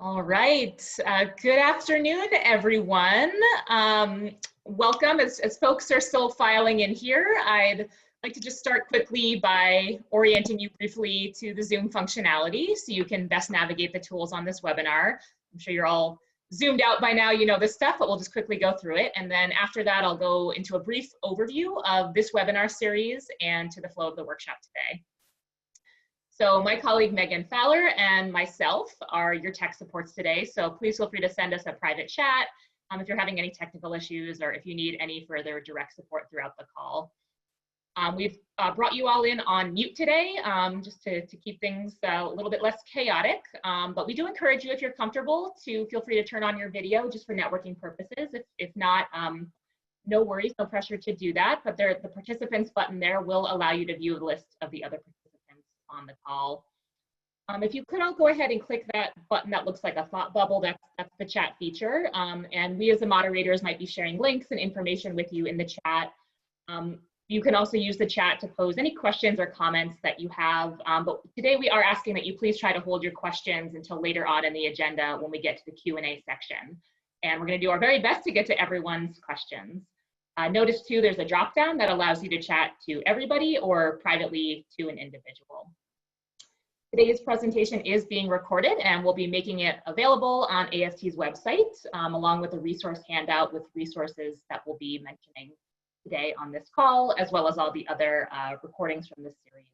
All right. Good afternoon, everyone. Welcome. As folks are still filing in here, I'd like to just start quickly by orienting you briefly to the Zoom functionality so you can best navigate the tools on this webinar. I'm sure you're all zoomed out by now, you know this stuff, but we'll just quickly go through it. And then after that, I'll go into a brief overview of this webinar series and to the flow of the workshop today. So my colleague Megan Fowler and myself are your tech supports today. So please feel free to send us a private chat if you're having any technical issues or if you need any further direct support throughout the call. We've brought you all in on mute today just to keep things a little bit less chaotic. But we do encourage you, if you're comfortable, to feel free to turn on your video just for networking purposes. If not, no worries, no pressure to do that. But the participants button there will allow you to view a list of the other participants on the call. If you could all go ahead and click that button that looks like a thought bubble, that's the chat feature. And we as the moderators might be sharing links and information with you in the chat. You can also use the chat to pose any questions or comments that you have. But today we are asking that you please try to hold your questions until later on in the agenda when we get to the Q&A section. And we're going to do our very best to get to everyone's questions. Notice too, there's a drop down that allows you to chat to everybody or privately to an individual. Today's presentation is being recorded and we'll be making it available on AST's website, along with a resource handout with resources that we'll be mentioning today on this call, as well as all the other recordings from this series.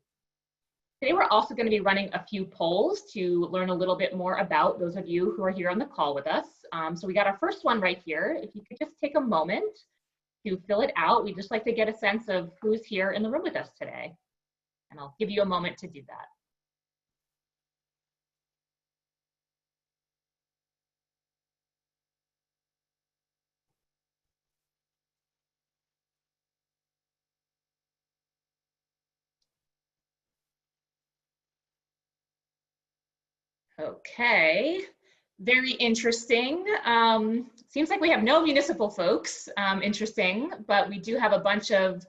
Today, we're also going to be running a few polls to learn a little bit more about those of you who are here on the call with us. So we got our first one right here. If you could just take a moment to fill it out. We'd just like to get a sense of who's here in the room with us today. And I'll give you a moment to do that. Okay, very interesting. Seems like we have no municipal folks, interesting, but we do have a bunch of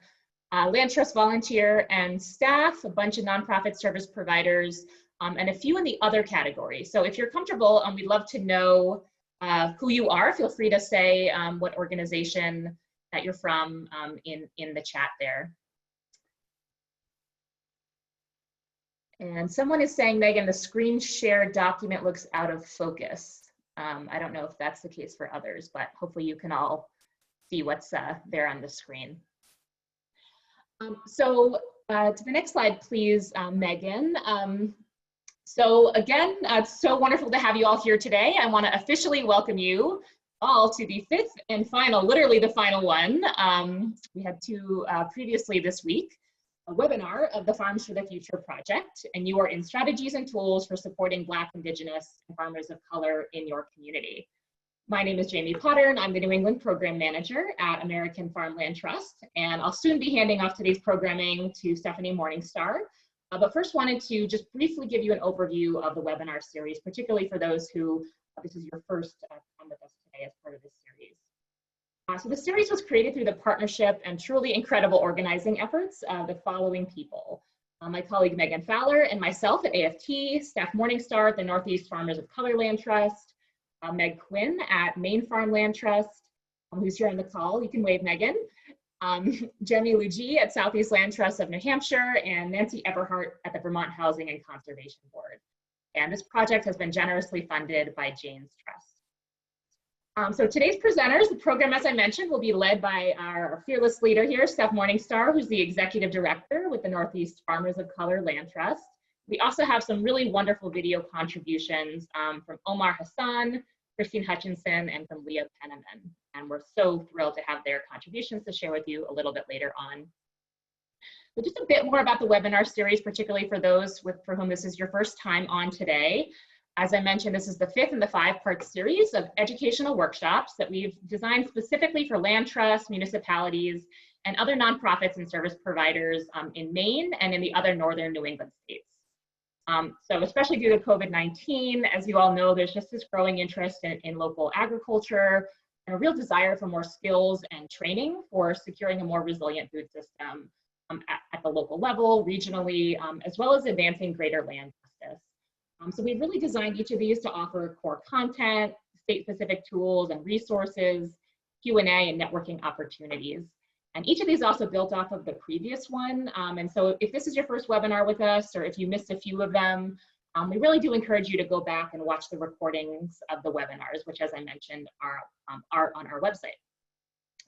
land trust volunteer and staff, a bunch of nonprofit service providers, and a few in the other category. So if you're comfortable, we'd love to know who you are. Feel free to say what organization that you're from in the chat there. And someone is saying, Megan, the screen share document looks out of focus. I don't know if that's the case for others, but hopefully you can all see what's there on the screen. To the next slide, please, Megan. So again, it's so wonderful to have you all here today. I want to officially welcome you all to the fifth and final, literally the final one. We had two previously this week. A webinar of the Farms for the Future project, and you are in strategies and tools for supporting Black, Indigenous, and farmers of color in your community. My name is Jamie Potter, and I'm the New England Program Manager at American Farmland Trust, and I'll soon be handing off today's programming to Stephanie Morningstar. But first wanted to just briefly give you an overview of the webinar series, particularly for those who, this is your first time with us today as part of this series. So the series was created through the partnership and truly incredible organizing efforts of the following people. My colleague Megan Fowler and myself at AFT, staff Morningstar at the Northeast Farmers of Color Land Trust, Meg Quinn at Maine Farmland Trust, who's here on the call, you can wave Megan, Jenny Luigi at Southeast Land Trust of New Hampshire, and Nancy Eberhardt at the Vermont Housing and Conservation Board. And this project has been generously funded by Jane's Trust. So today's presenters, the program, as I mentioned, will be led by our fearless leader here, Steph Morningstar, who's the Executive Director with the Northeast Farmers of Color Land Trust. We also have some really wonderful video contributions from Omar Hassan, Christine Hutchinson, and from Leah Penniman. And we're so thrilled to have their contributions to share with you a little bit later on. But just a bit more about the webinar series, particularly for those for whom this is your first time on today. As I mentioned, this is the fifth in the 5-part series of educational workshops that we've designed specifically for land trusts, municipalities, and other nonprofits and service providers in Maine and in the other northern New England states. So especially due to COVID-19, as you all know, there's just this growing interest in local agriculture and a real desire for more skills and training for securing a more resilient food system at the local level, regionally, as well as advancing greater land justice. So we've really designed each of these to offer core content, state-specific tools and resources, Q&A, and networking opportunities. And each of these also built off of the previous one. And so if this is your first webinar with us, or if you missed a few of them, we really do encourage you to go back and watch the recordings of the webinars, which, as I mentioned, are on our website.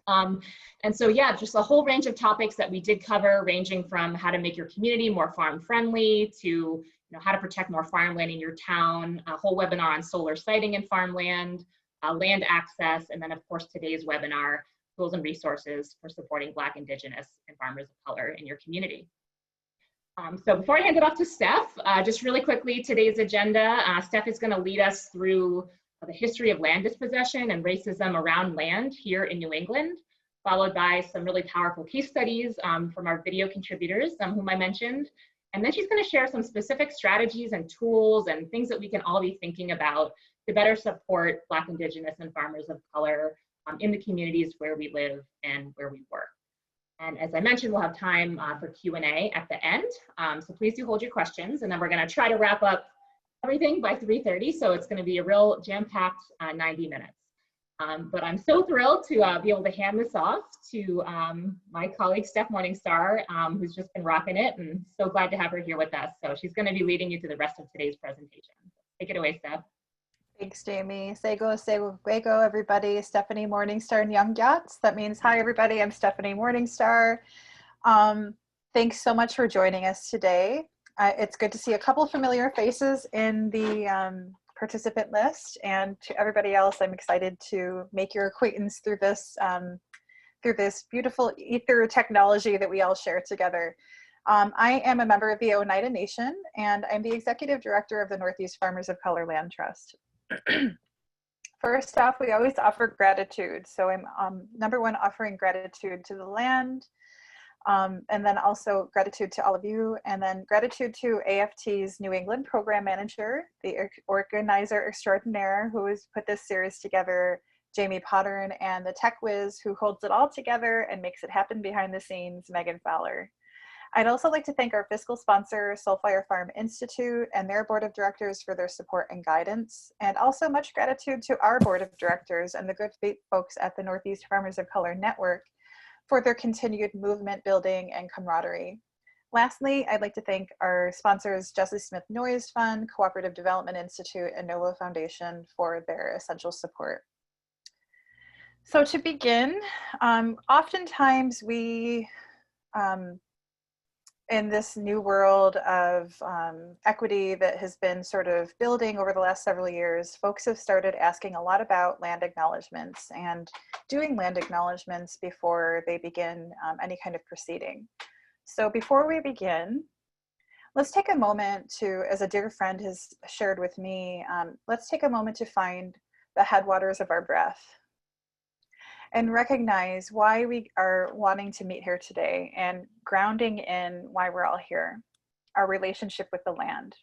And so, yeah, just a whole range of topics that we did cover, ranging from how to make your community more farm friendly to how to protect more farmland in your town, a whole webinar on solar siting and farmland, land access, and then, of course, today's webinar, tools and resources for supporting Black, Indigenous, and farmers of color in your community. So before I hand it off to Steph, just really quickly, today's agenda, Steph is going to lead us through the history of land dispossession and racism around land here in New England, followed by some really powerful case studies from our video contributors, whom I mentioned. And then she's going to share some specific strategies and tools and things that we can all be thinking about to better support Black, Indigenous, and farmers of color in the communities where we live and where we work. And as I mentioned, we'll have time for Q&A at the end. So please do hold your questions, and then we're going to try to wrap up everything by 3:30. So it's going to be a real jam-packed 90 minutes. But I'm so thrilled to be able to hand this off to my colleague, Steph Morningstar, who's just been rocking it, and so glad to have her here with us. So she's going to be leading you through the rest of today's presentation. Take it away, Steph. Thanks, Jamie. Sego, Sego, everybody. Stephanie Morningstar and Young Yachts. That means hi, everybody. I'm Stephanie Morningstar. Thanks so much for joining us today. It's good to see a couple familiar faces in the participant list, and to everybody else, I'm excited to make your acquaintance through this beautiful ether technology that we all share together. I am a member of the Oneida Nation, and I'm the Executive Director of the Northeast Farmers of Color Land Trust. First off, we always offer gratitude. So I'm number one, offering gratitude to the land, and then also gratitude to all of you, and then gratitude to AFT's New England Program Manager, the organizer extraordinaire who has put this series together, Jamie Pottern, and the tech whiz who holds it all together and makes it happen behind the scenes, Megan Fowler. I'd also like to thank our fiscal sponsor, Soulfire Farm Institute, and their board of directors for their support and guidance, and also much gratitude to our board of directors and the good folks at the Northeast Farmers of Color Network for their continued movement building and camaraderie. Lastly, I'd like to thank our sponsors, Jesse Smith Noyes Fund, Cooperative Development Institute, and NOVA Foundation for their essential support. So to begin, oftentimes we, in this new world of equity that has been sort of building over the last several years, folks have started asking a lot about land acknowledgements and doing land acknowledgements before they begin any kind of proceeding. So before we begin, let's take a moment to, as a dear friend has shared with me, let's take a moment to find the headwaters of our breath and recognize why we are wanting to meet here today and grounding in why we're all here, our relationship with the land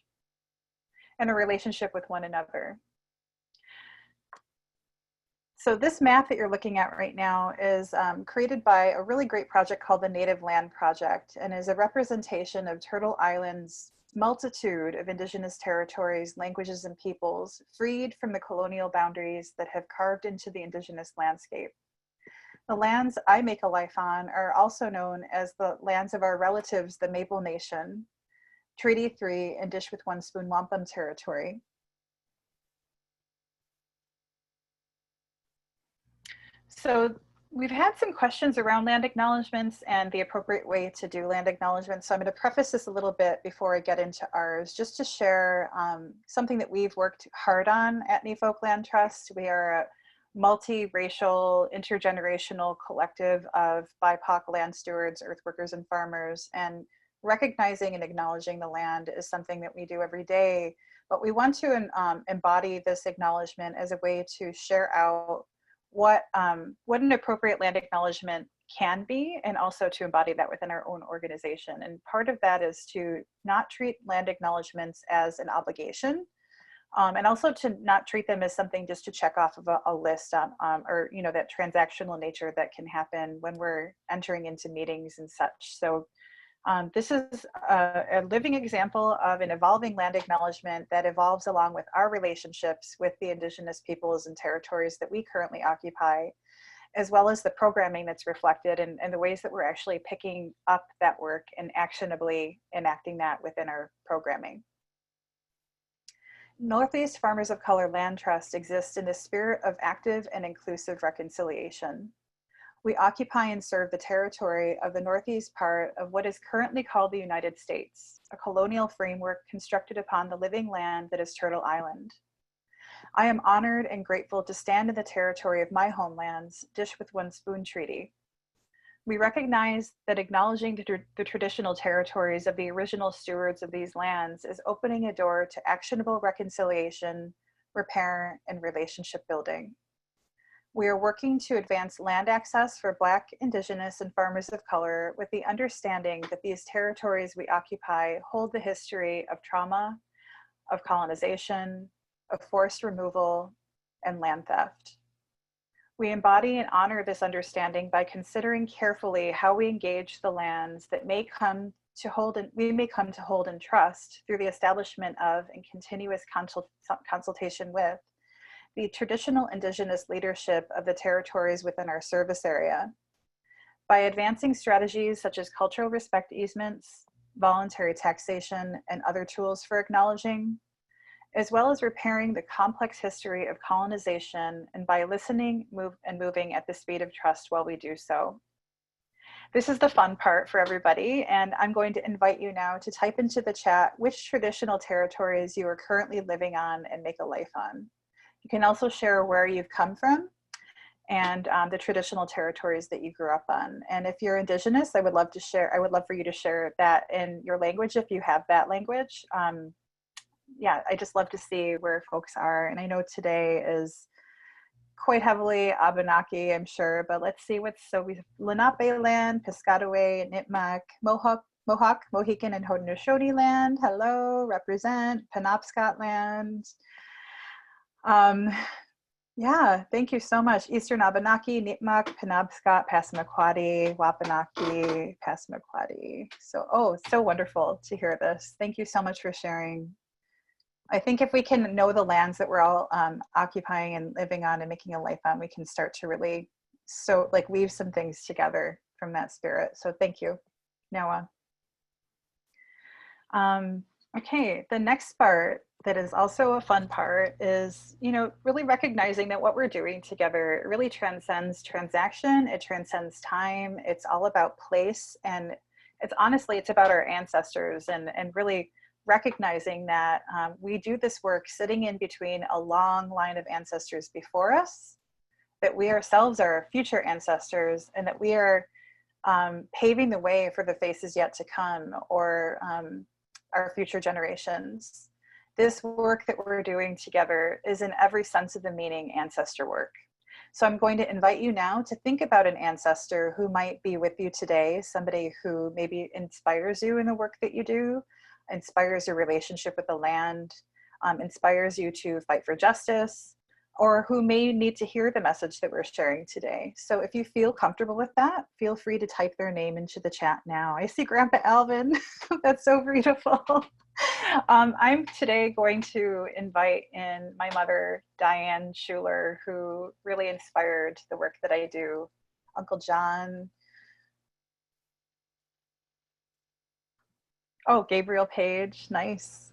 and a relationship with one another. So this map that you're looking at right now is created by a really great project called the Native Land Project, and is a representation of Turtle Island's multitude of indigenous territories, languages, and peoples freed from the colonial boundaries that have carved into the indigenous landscape. The lands I make a life on are also known as the lands of our relatives, the Maple Nation, Treaty 3, and Dish with One Spoon Wampum territory. So we've had some questions around land acknowledgements and the appropriate way to do land acknowledgements. So I'm going to preface this a little bit before I get into ours, just to share something that we've worked hard on at Newfolk Land Trust. We are a multi-racial, intergenerational collective of BIPOC land stewards, earthworkers, and farmers, and recognizing and acknowledging the land is something that we do every day, but we want to embody this acknowledgement as a way to share out what an appropriate land acknowledgement can be, and also to embody that within our own organization. And part of that is to not treat land acknowledgements as an obligation, and also to not treat them as something just to check off of a list or that transactional nature that can happen when we're entering into meetings and such. So This is a living example of an evolving land acknowledgement that evolves along with our relationships with the Indigenous peoples and territories that we currently occupy, as well as the programming that's reflected and the ways that we're actually picking up that work and actionably enacting that within our programming. Northeast Farmers of Color Land Trust exists in the spirit of active and inclusive reconciliation. We occupy and serve the territory of the northeast part of what is currently called the United States, a colonial framework constructed upon the living land that is Turtle Island. I am honored and grateful to stand in the territory of my homelands, Dish with One Spoon Treaty. We recognize that acknowledging the traditional territories of the original stewards of these lands is opening a door to actionable reconciliation, repair, and relationship building. We are working to advance land access for Black, Indigenous, and farmers of color with the understanding that these territories we occupy hold the history of trauma, of colonization, of forced removal, and land theft. We embody and honor this understanding by considering carefully how we engage the lands that we may come to hold in trust through the establishment of and continuous consultation with the traditional Indigenous leadership of the territories within our service area. By advancing strategies such as cultural respect easements, voluntary taxation, and other tools for acknowledging, as well as repairing the complex history of colonization, and by listening, moving at the speed of trust while we do so. This is the fun part for everybody, and I'm going to invite you now to type into the chat which traditional territories you are currently living on and make a life on. You can also share where you've come from and the traditional territories that you grew up on. And if you're Indigenous, I would love for you to share that in your language if you have that language. Yeah, I just love to see where folks are. And I know today is quite heavily Abenaki, I'm sure, but let's see we have Lenape land, Piscataway, Nipmuc, Mohawk, Mohican, and Haudenosaunee land. Hello, represent, Penobscot land. Yeah, thank you so much. Eastern Abenaki, Nipmuc, Penobscot, Passamaquoddy, Wapanaki, Passamaquoddy. So wonderful to hear this. Thank you so much for sharing. I think if we can know the lands that we're all occupying and living on and making a life on, we can start to really weave some things together from that spirit. So thank you, Noah. Okay, the next part that is also a fun part is, really recognizing that what we're doing together really transcends transaction, it transcends time, it's all about place, and it's about our ancestors and really recognizing that we do this work sitting in between a long line of ancestors before us, that we ourselves are future ancestors, and that we are paving the way for the faces yet to come, or our future generations. This work that we're doing together is in every sense of the meaning ancestor work. So I'm going to invite you now to think about an ancestor who might be with you today, somebody who maybe inspires you in the work that you do, inspires your relationship with the land, inspires you to fight for justice, or who may need to hear the message that we're sharing today. So if you feel comfortable with that, feel free to type their name into the chat now. I see Grandpa Alvin. That's so beautiful. I'm today going to invite in my mother, Diane Schuler, who really inspired the work that I do. Uncle John. Oh, Gabriel Page, nice.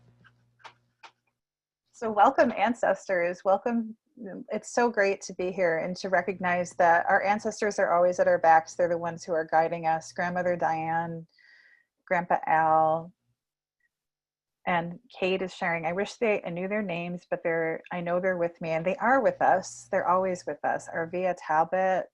So welcome, ancestors, welcome. It's so great to be here and to recognize that our ancestors are always at our backs. They're the ones who are guiding us. Grandmother Diane, Grandpa Al, and Kate is sharing. I wish I knew their names, but I know they're with me, and they are with us. They're always with us. Arvia Talbot.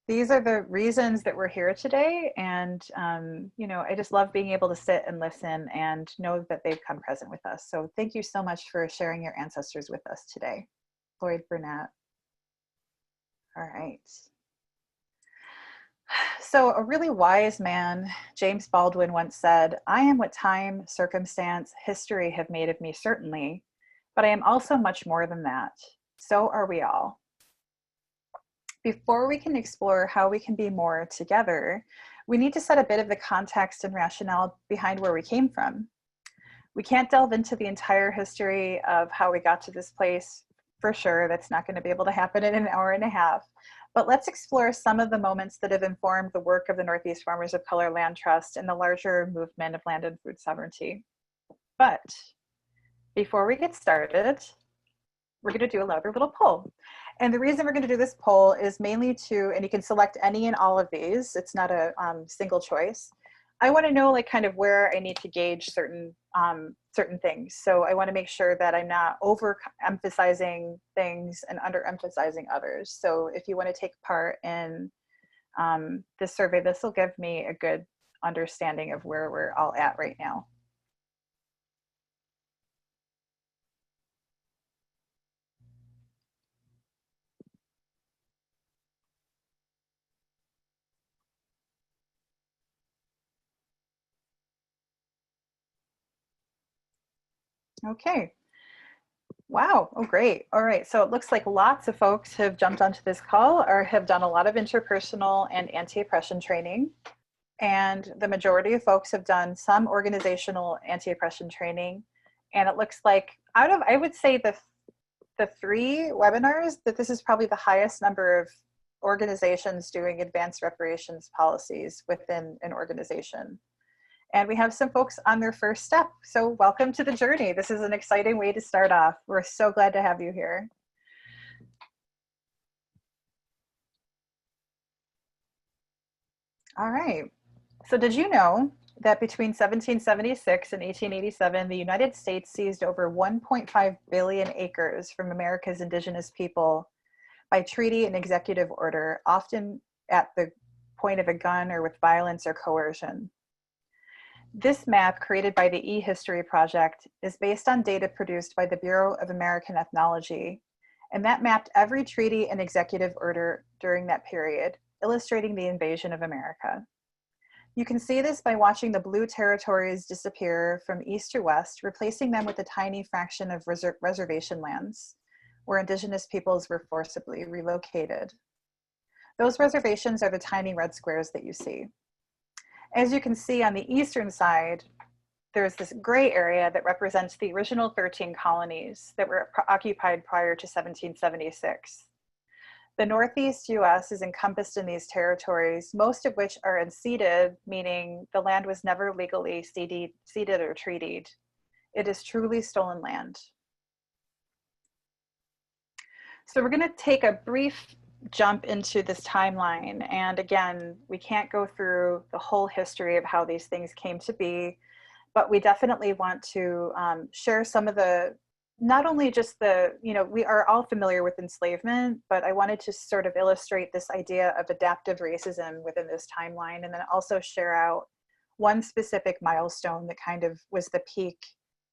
These are the reasons that we're here today, and I just love being able to sit and listen and know that they've come present with us. So thank you so much for sharing your ancestors with us today. Lloyd Burnett. All right. So a really wise man, James Baldwin, once said, "I am what time, circumstance, history have made of me, certainly, but I am also much more than that. So are we all." Before we can explore how we can be more together, we need to set a bit of the context and rationale behind where we came from. We can't delve into the entire history of how we got to this place, for sure. That's not going to be able to happen in an hour and a half. But let's explore some of the moments that have informed the work of the Northeast Farmers of Color Land Trust and the larger movement of land and food sovereignty. But before we get started, we're going to do another little poll. And the reason we're going to do this poll is mainly to, and you can select any and all of these, it's not a single choice. I want to know like kind of where I need to gauge certain things. So I want to make sure that I'm not overemphasizing things and underemphasizing others. So if you want to take part in this survey, this will give me a good understanding of where we're all at right now. Okay. Wow. Oh, great. All right. So it looks like lots of folks have jumped onto this call or have done a lot of interpersonal and anti-oppression training. And the majority of folks have done some organizational anti-oppression training. And it looks like out of, I would say the 3 webinars, that this is probably the highest number of organizations doing advanced reparations policies within an organization. And we have some folks on their first step. So welcome to the journey. This is an exciting way to start off. We're so glad to have you here. All right. So did you know that between 1776 and 1887, the United States seized over 1.5 billion acres from America's indigenous people by treaty and executive order, often at the point of a gun or with violence or coercion? This map, created by the EHistory Project, is based on data produced by the Bureau of American Ethnology, and that mapped every treaty and executive order during that period, illustrating the invasion of America. You can see this by watching the blue territories disappear from east to west, replacing them with a tiny fraction of reservation lands, where indigenous peoples were forcibly relocated. Those reservations are the tiny red squares that you see. As you can see on the eastern side, there's this gray area that represents the original 13 colonies that were occupied prior to 1776. The Northeast US is encompassed in these territories, most of which are unceded, meaning the land was never legally ceded or treated. It is truly stolen land. So we're going to take a brief jump into this timeline. And again, we can't go through the whole history of how these things came to be, but we definitely want to share some of the, not only just the, we are all familiar with enslavement, but I wanted to sort of illustrate this idea of adaptive racism within this timeline, and then also share out one specific milestone that kind of was the peak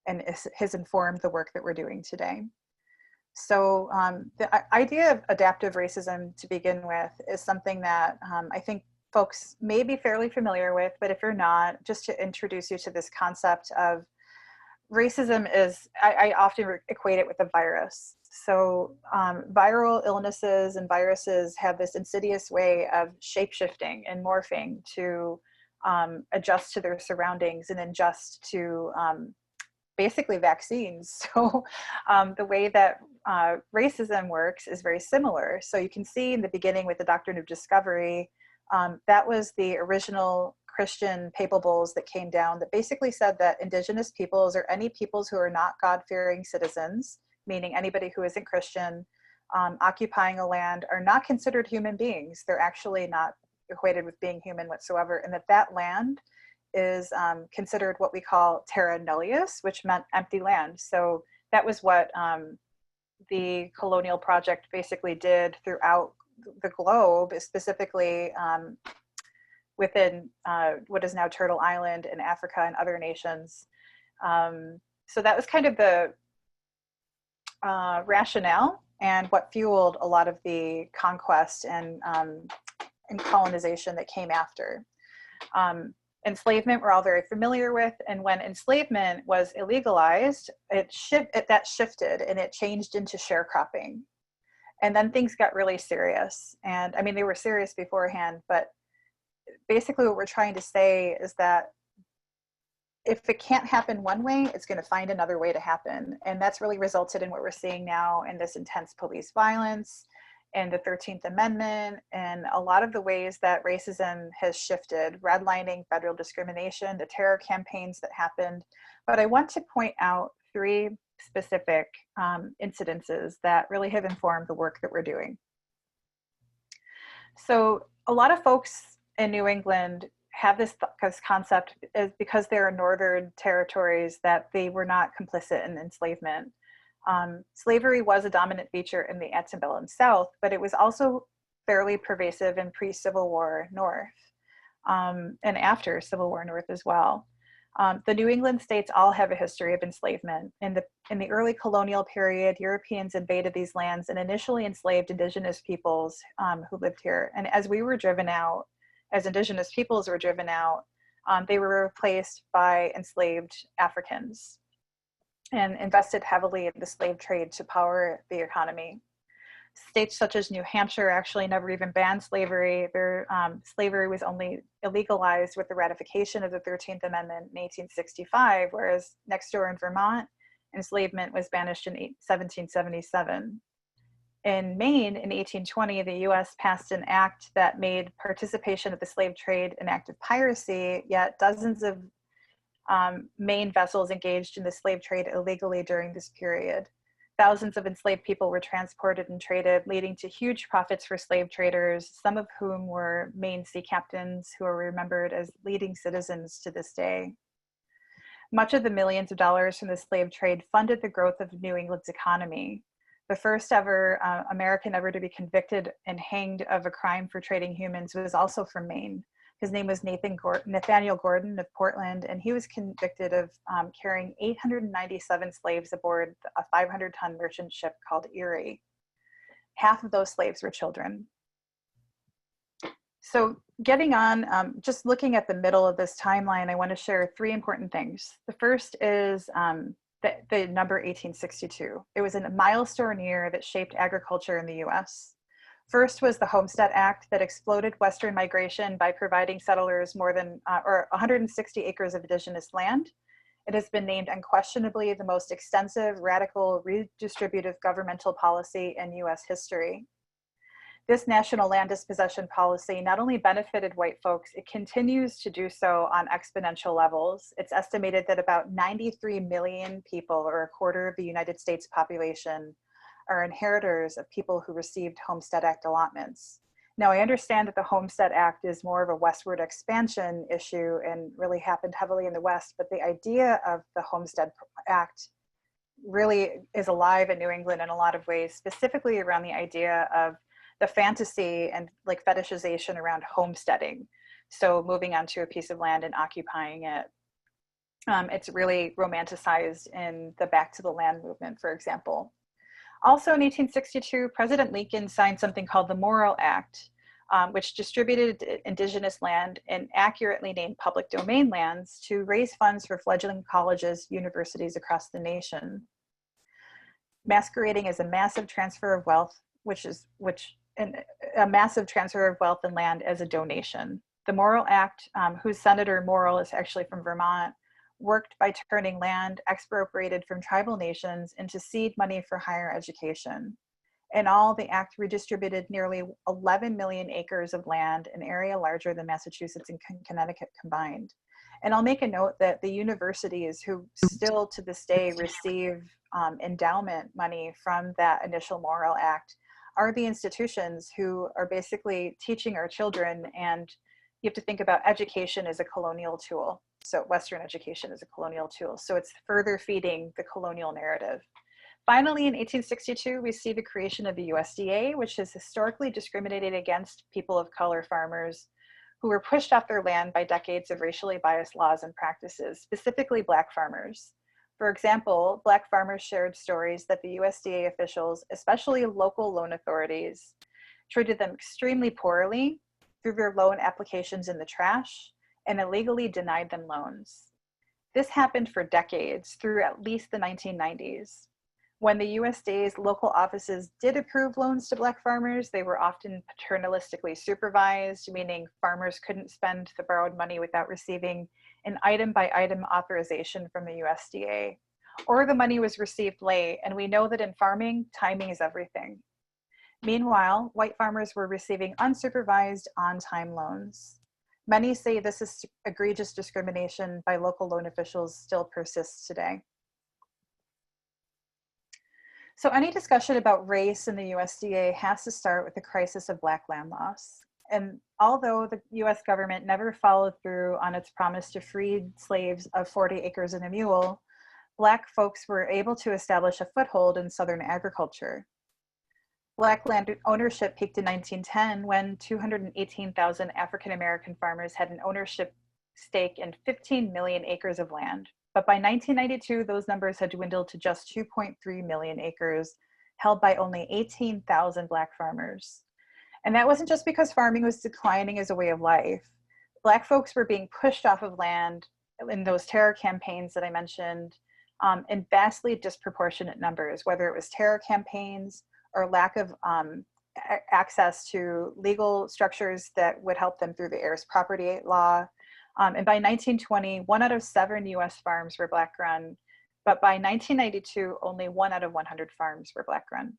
and has informed the work that we're doing today. So the idea of adaptive racism to begin with is something that I think folks may be fairly familiar with, but if you're not, just to introduce you to this concept of racism is, I often equate it with a virus. So viral illnesses and viruses have this insidious way of shapeshifting and morphing to adjust to their surroundings and adjust to basically vaccines. So the way that racism works is very similar. So you can see in the beginning with the doctrine of discovery, that was the original Christian papal bulls that came down that basically said that indigenous peoples or any peoples who are not God-fearing citizens, meaning anybody who isn't Christian, occupying a land are not considered human beings. They're actually not equated with being human whatsoever, and that land is considered what we call terra nullius, which meant empty land. So that was what the colonial project basically did throughout the globe, specifically within what is now Turtle Island in Africa and other nations. So that was kind of the rationale and what fueled a lot of the conquest and colonization that came after. Enslavement we're all very familiar with, and when enslavement was illegalized, that shifted and it changed into sharecropping. And then things got really serious. And I mean, they were serious beforehand, but basically what we're trying to say is that if it can't happen one way, it's going to find another way to happen. And that's really resulted in what we're seeing now in this intense police violence and the 13th Amendment and a lot of the ways that racism has shifted, redlining, federal discrimination, the terror campaigns that happened. But I want to point out three specific incidences that really have informed the work that we're doing. So a lot of folks in New England have this concept because they're in northern territories that they were not complicit in enslavement. Slavery was a dominant feature in the antebellum South, but it was also fairly pervasive in pre-Civil War North and after Civil War North as well. The New England states all have a history of enslavement. In the early colonial period, Europeans invaded these lands and initially enslaved indigenous peoples who lived here. And as we were driven out, as indigenous peoples were driven out, they were replaced by enslaved Africans and invested heavily in the slave trade to power the economy. States such as New Hampshire actually never even banned slavery. Slavery was only illegalized with the ratification of the 13th Amendment in 1865, whereas next door in Vermont, enslavement was banished in 1777. In Maine, in 1820, the US passed an act that made participation of the slave trade an act of piracy, yet dozens of Maine vessels engaged in the slave trade illegally during this period. Thousands of enslaved people were transported and traded, leading to huge profits for slave traders, some of whom were Maine sea captains who are remembered as leading citizens to this day. Much of the millions of dollars from the slave trade funded the growth of New England's economy. The first ever American ever to be convicted and hanged of a crime for trading humans was also from Maine. His name was Nathaniel Gordon of Portland, and he was convicted of carrying 897 slaves aboard a 500-ton merchant ship called Erie. Half of those slaves were children. So getting on, just looking at the middle of this timeline, I want to share three important things. The first is the number 1862. It was a milestone year that shaped agriculture in the US. First was the Homestead Act that exploded Western migration by providing settlers more than 160 acres of indigenous land. It has been named unquestionably the most extensive, radical, redistributive governmental policy in US history. This national land dispossession policy not only benefited white folks, it continues to do so on exponential levels. It's estimated that about 93 million people, or a quarter of the United States population, are inheritors of people who received Homestead Act allotments. Now, I understand that the Homestead Act is more of a westward expansion issue and really happened heavily in the West, but the idea of the Homestead Act really is alive in New England in a lot of ways, specifically around the idea of the fantasy and like fetishization around homesteading. So moving onto a piece of land and occupying it. It's really romanticized in the Back to the Land movement, for example. Also in 1862, President Lincoln signed something called the Morrill Act, which distributed indigenous land and accurately named public domain lands to raise funds for fledgling colleges, universities across the nation. Masquerading as a massive transfer of wealth, a massive transfer of wealth and land as a donation. The Morrill Act, whose Senator Morrill is actually from Vermont, worked by turning land expropriated from tribal nations into seed money for higher education. In all, the act redistributed nearly 11 million acres of land, an area larger than Massachusetts and Connecticut combined. And I'll make a note that the universities who still to this day receive endowment money from that initial Morrill Act are the institutions who are basically teaching our children, and you have to think about education as a colonial tool. So Western education is a colonial tool. So it's further feeding the colonial narrative. Finally, in 1862, we see the creation of the USDA, which has historically discriminated against people of color farmers who were pushed off their land by decades of racially biased laws and practices, specifically Black farmers. For example, Black farmers shared stories that the USDA officials, especially local loan authorities, treated them extremely poorly, threw their loan applications in the trash, and illegally denied them loans. This happened for decades, through at least the 1990s. When the USDA's local offices did approve loans to Black farmers, they were often paternalistically supervised, meaning farmers couldn't spend the borrowed money without receiving an item-by-item authorization from the USDA, or the money was received late, and we know that in farming, timing is everything. Meanwhile, white farmers were receiving unsupervised on-time loans. Many say this is egregious discrimination by local loan officials still persists today. So any discussion about race in the USDA has to start with the crisis of Black land loss. And although the US government never followed through on its promise to free slaves of 40 acres and a mule, Black folks were able to establish a foothold in Southern agriculture. Black land ownership peaked in 1910 when 218,000 African American farmers had an ownership stake in 15 million acres of land. But by 1992, those numbers had dwindled to just 2.3 million acres, held by only 18,000 Black farmers. And that wasn't just because farming was declining as a way of life. Black folks were being pushed off of land in those terror campaigns that I mentioned in vastly disproportionate numbers, whether it was terror campaigns or lack of access to legal structures that would help them through the heirs property law. And by 1920, 1 out of 7 US farms were Black run, but by 1992, only 1 out of 100 farms were Black run.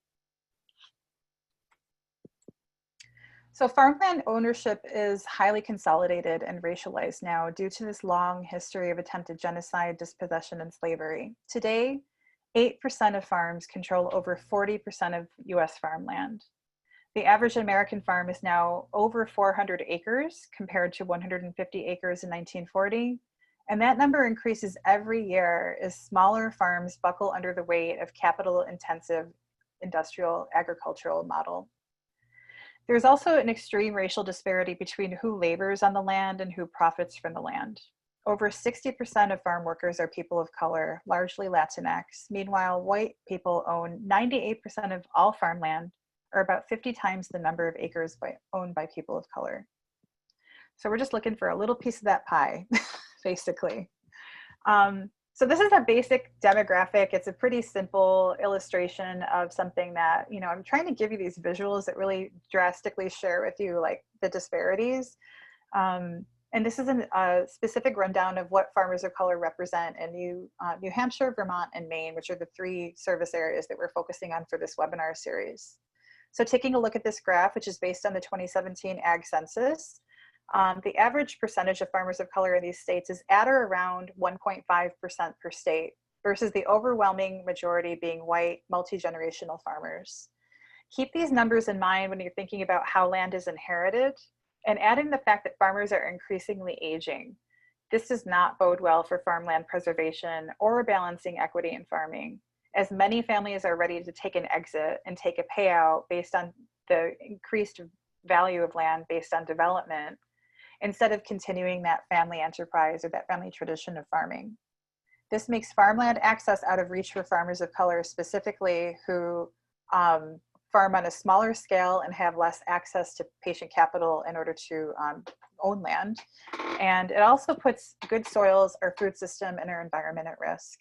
So farmland ownership is highly consolidated and racialized now due to this long history of attempted genocide, dispossession, and slavery. Today, 8% of farms control over 40% of US farmland. The average American farm is now over 400 acres compared to 150 acres in 1940. And that number increases every year as smaller farms buckle under the weight of capital-intensive industrial agricultural model. There's also an extreme racial disparity between who labors on the land and who profits from the land. Over 60% of farm workers are people of color, largely Latinx. Meanwhile, white people own 98% of all farmland, or about 50 times the number of acres owned by people of color. So we're just looking for a little piece of that pie, basically. So this is a basic demographic. It's a pretty simple illustration of something that, you know, I'm trying to give you these visuals that really drastically share with you like the disparities. And this is a specific rundown of what farmers of color represent in New Hampshire, Vermont, and Maine, which are the 3 service areas that we're focusing on for this webinar series. So taking a look at this graph, which is based on the 2017 Ag Census, the average percentage of farmers of color in these states is at or around 1.5% per state, versus the overwhelming majority being white, multi-generational farmers. Keep these numbers in mind when you're thinking about how land is inherited, and adding the fact that farmers are increasingly aging. This does not bode well for farmland preservation or balancing equity in farming, as many families are ready to take an exit and take a payout based on the increased value of land based on development, instead of continuing that family enterprise or that family tradition of farming. This makes farmland access out of reach for farmers of color, specifically who farm on a smaller scale and have less access to patient capital in order to own land. And it also puts good soils, our food system, and our environment at risk.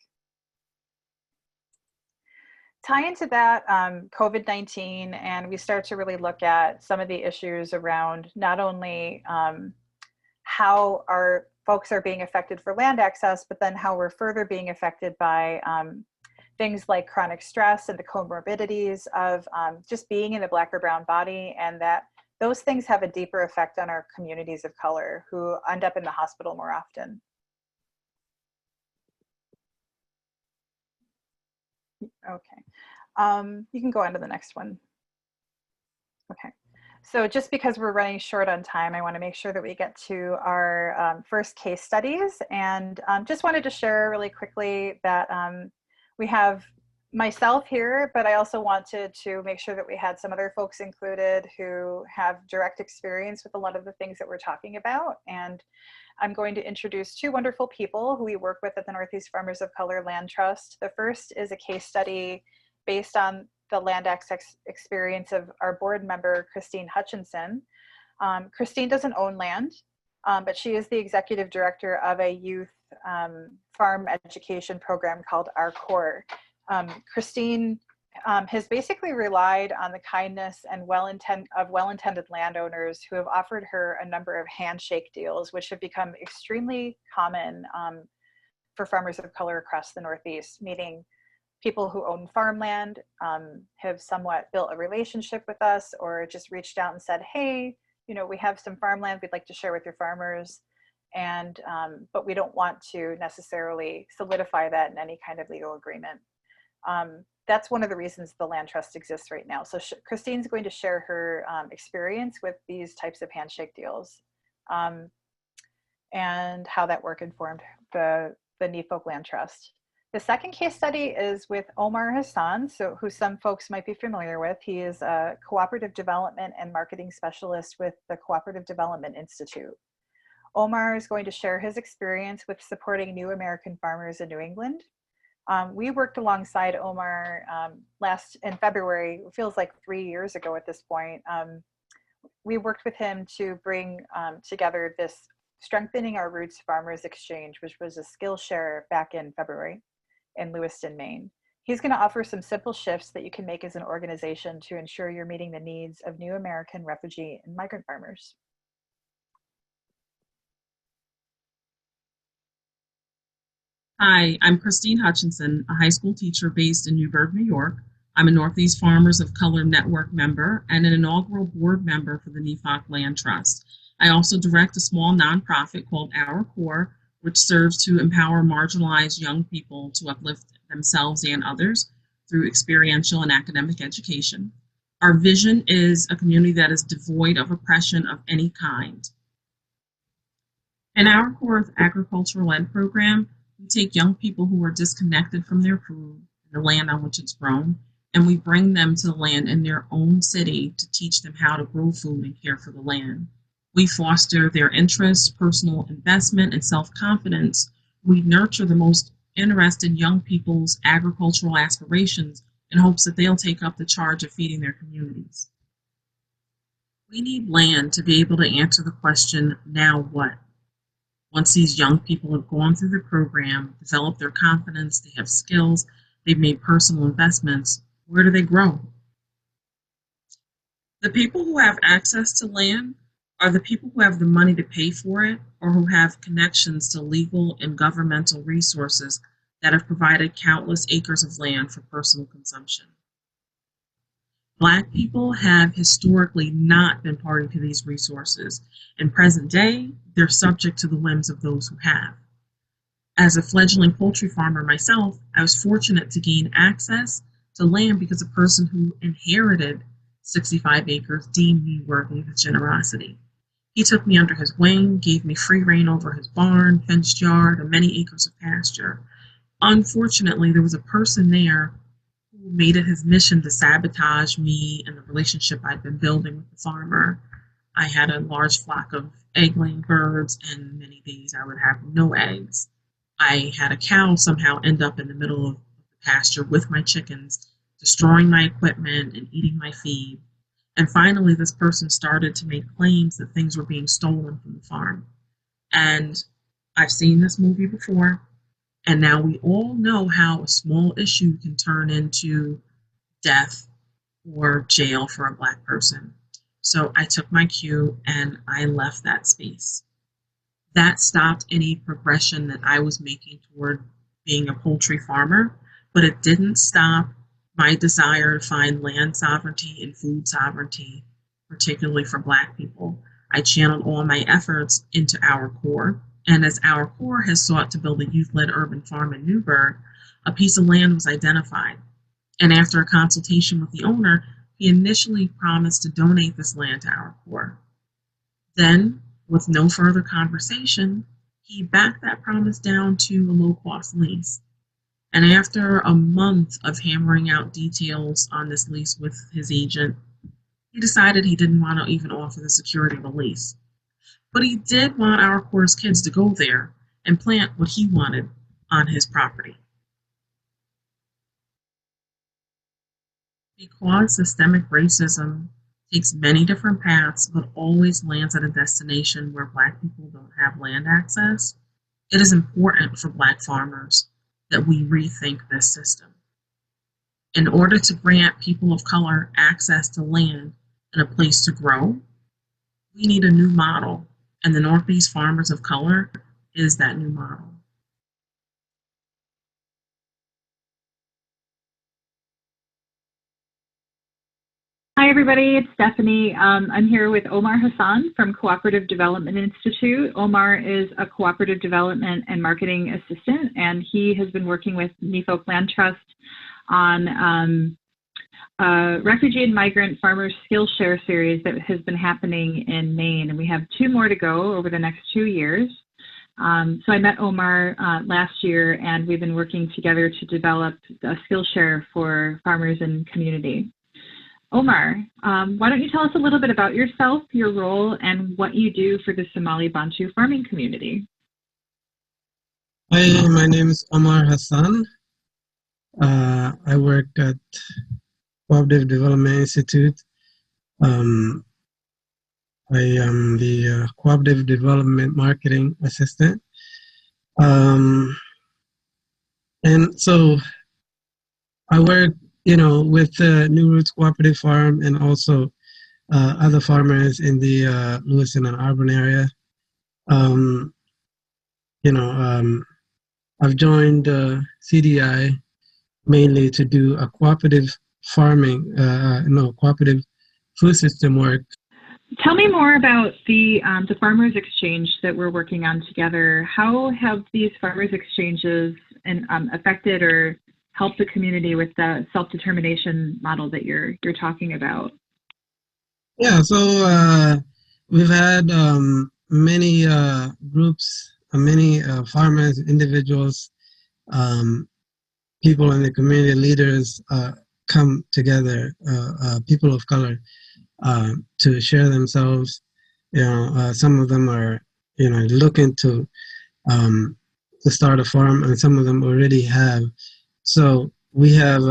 Tie into that COVID-19, and we start to really look at some of the issues around not only how our folks are being affected for land access, but then how we're further being affected by things like chronic stress and the comorbidities of just being in a Black or brown body, and that those things have a deeper effect on our communities of color who end up in the hospital more often. Okay, you can go on to the next one. Okay. So just because we're running short on time, I want to make sure that we get to our first case studies, and just wanted to share really quickly that we have myself here, but I also wanted to make sure that we had some other folks included who have direct experience with a lot of the things that we're talking about. And I'm going to introduce 2 wonderful people who we work with at the Northeast Farmers of Color Land Trust. The first is a case study based on the land access experience of our board member, Christine Hutchinson. Christine doesn't own land, but she is the executive director of a youth farm education program called Our Core. Christine has basically relied on the kindness and well-intended landowners who have offered her a number of handshake deals, which have become extremely common for farmers of color across the Northeast, meaning people who own farmland have somewhat built a relationship with us or just reached out and said, hey, we have some farmland we'd like to share with your farmers. And but we don't want to necessarily solidify that in any kind of legal agreement. That's one of the reasons the land trust exists right now. So Christine's going to share her experience with these types of handshake deals and how that work informed the Newfolk Land Trust. The second case study is with Omar Hassan, who some folks might be familiar with. He is a cooperative development and marketing specialist with the Cooperative Development Institute. Omar is going to share his experience with supporting new American farmers in New England. We worked alongside Omar in February, it feels like 3 years ago at this point. We worked with him to bring together this Strengthening Our Roots Farmers Exchange, which was a skill share back in February in Lewiston, Maine. He's going to offer some simple shifts that you can make as an organization to ensure you're meeting the needs of new American refugee and migrant farmers. Hi, I'm Christine Hutchinson, a high school teacher based in Newburgh, New York. I'm a Northeast Farmers of Color Network member and an inaugural board member for the Newfolk Land Trust. I also direct a small nonprofit called Our Core, which serves to empower marginalized young people to uplift themselves and others through experiential and academic education. Our vision is a community that is devoid of oppression of any kind. In Our Core's agricultural ed program, we take young people who are disconnected from their food, the land on which it's grown, and we bring them to the land in their own city to teach them how to grow food and care for the land. We foster their interest, personal investment, and self-confidence. We nurture the most interested young people's agricultural aspirations in hopes that they'll take up the charge of feeding their communities. We need land to be able to answer the question, now what? Once these young people have gone through the program, developed their confidence, they have skills, they've made personal investments, where do they grow? The people who have access to land are the people who have the money to pay for it or who have connections to legal and governmental resources that have provided countless acres of land for personal consumption. Black people have historically not been party to these resources. In present day, they're subject to the whims of those who have. As a fledgling poultry farmer myself, I was fortunate to gain access to land because a person who inherited 65 acres deemed me worthy of his generosity. He took me under his wing, gave me free rein over his barn, fenced yard, and many acres of pasture. Unfortunately, there was a person there who made it his mission to sabotage me and the relationship I'd been building with the farmer. I had a large flock of egg-laying birds, and many days I would have no eggs. I had a cow somehow end up in the middle of the pasture with my chickens, destroying my equipment and eating my feed. And finally, this person started to make claims that things were being stolen from the farm. And I've seen this movie before, and now we all know how a small issue can turn into death or jail for a Black person. So I took my cue and I left that space. That stopped any progression that I was making toward being a poultry farmer, but it didn't stop my desire to find land sovereignty and food sovereignty, particularly for Black people. I channeled all my efforts into Our Core, and as Our Core has sought to build a youth-led urban farm in Newburgh, a piece of land was identified. And after a consultation with the owner, he initially promised to donate this land to Our Core. Then, with no further conversation, he backed that promise down to a low-cost lease. And after a month of hammering out details on this lease with his agent, he decided he didn't want to even offer the security of a lease. But he did want Our Core's kids to go there and plant what he wanted on his property. Because systemic racism takes many different paths, but always lands at a destination where Black people don't have land access, it is important for Black farmers that we rethink this system. In order to grant people of color access to land and a place to grow, we need a new model, and the Northeast Farmers of Color is that new model. Hi, everybody. It's Stephanie. I'm here with Omar Hassan from Cooperative Development Institute. Omar is a cooperative development and marketing assistant, and he has been working with Folkland Trust on refugee and migrant farmers Skillshare series that has been happening in Maine, and we have 2 more to go over the next 2 years. So I met Omar last year, and we've been working together to develop a Skillshare for farmers and community. Omar, why don't you tell us a little bit about yourself, your role, and what you do for the Somali Bantu farming community? Hi, my name is Omar Hassan. I work at Cooperative Development Institute. I am the Cooperative Development Marketing Assistant. And so I work with the New Roots Cooperative Farm and also other farmers in the Lewiston and Auburn area. I've joined CDI mainly to do a cooperative farming, cooperative food system work. Tell me more about the Farmers Exchange that we're working on together. How have these Farmers Exchanges affected or help the community with the self-determination model that you're talking about? Yeah, so we've had many groups, many farmers, individuals, people in the community, leaders come together, people of color, to share themselves. Some of them are, looking to start a farm, and some of them already have. So we have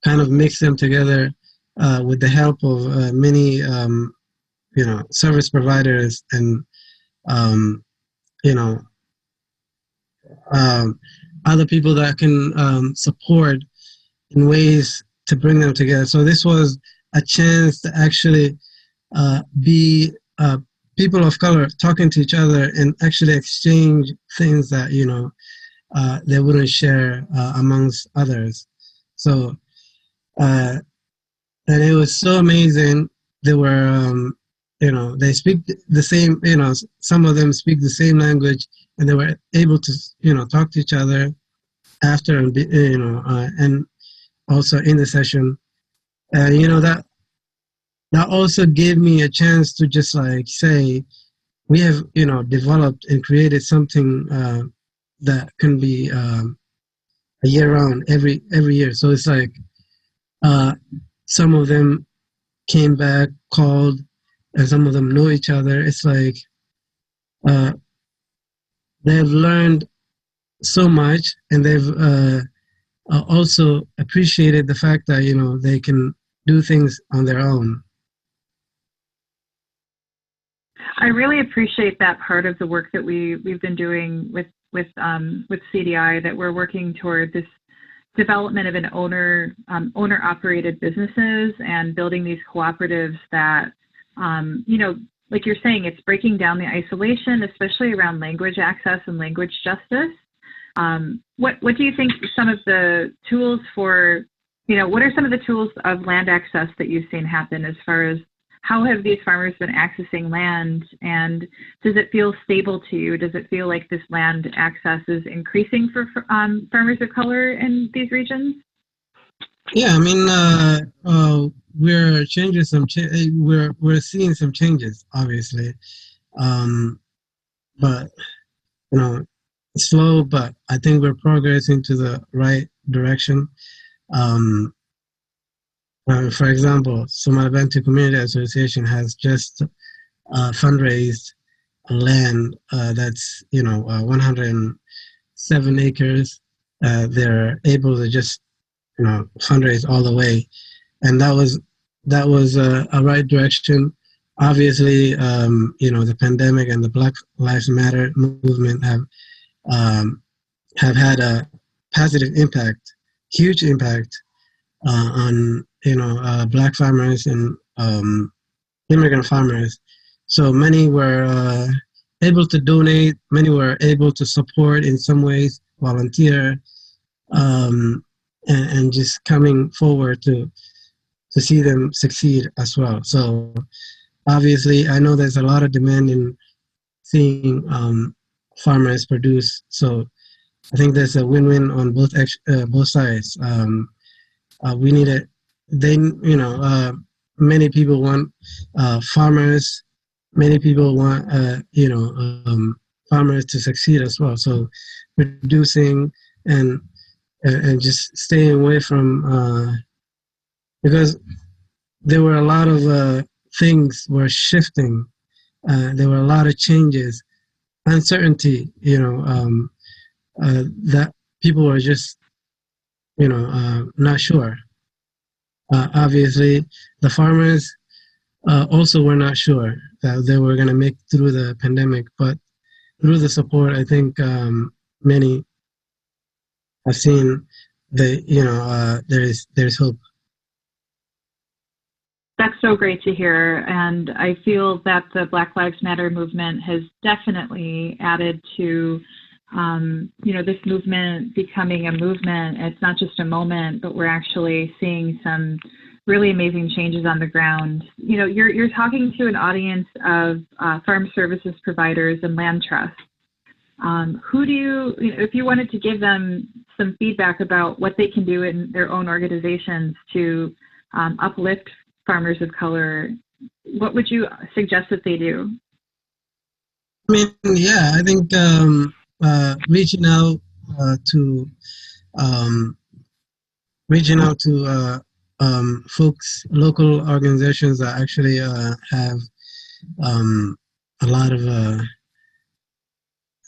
kind of mixed them together with the help of many, service providers and, other people that can support in ways to bring them together. So this was a chance to actually be people of color talking to each other and actually exchange things that, they wouldn't share amongst others. So, and it was so amazing. They were, they speak the same, some of them speak the same language, and they were able to, talk to each other after, and also in the session. That also gave me a chance to just like say, we have, developed and created something that can be a year round every year. So it's like some of them came back, called, and some of them know each other. It's like they've learned so much, and they've also appreciated the fact that they can do things on their own. I really appreciate that part of the work that we've been doing with CDI, that we're working toward this development of an owner-operated businesses and building these cooperatives that, like you're saying, it's breaking down the isolation, especially around language access and language justice. What do you think some of the tools for, what are some of the tools of land access that you've seen happen, as far as how have these farmers been accessing land, and does it feel stable to you? Does it feel like this land access is increasing for farmers of color in these regions? Yeah, I mean, we're changing we're seeing some changes, obviously, but slow. But I think we're progressing to the right direction. For example, Somali Bantu Community Association has just fundraised land that's 107 acres. They're able to just fundraise all the way, and that was a right direction. Obviously, the pandemic and the Black Lives Matter movement have had a positive impact, huge impact. on Black farmers and immigrant farmers. So many were able to donate, many were able to support in some ways, volunteer, and just coming forward to see them succeed as well. So obviously, I know there's a lot of demand in seeing farmers produce. So I think there's a win-win on both sides. We need it. Many people want farmers. Many people want farmers to succeed as well. So reducing and just staying away from because there were a lot of things were shifting. There were a lot of changes, uncertainty. That people were just not sure. Obviously, the farmers also were not sure that they were going to make through the pandemic, but through the support, I think many have seen there's hope. That's so great to hear, and I feel that the Black Lives Matter movement has definitely added to this movement becoming a movement. It's not just a moment, but we're actually seeing some really amazing changes on the ground. You're talking to an audience of farm services providers and land trusts. Who do you, if you wanted to give them some feedback about what they can do in their own organizations to uplift farmers of color, what would you suggest that they do? I think reaching out to folks, local organizations that actually have a lot of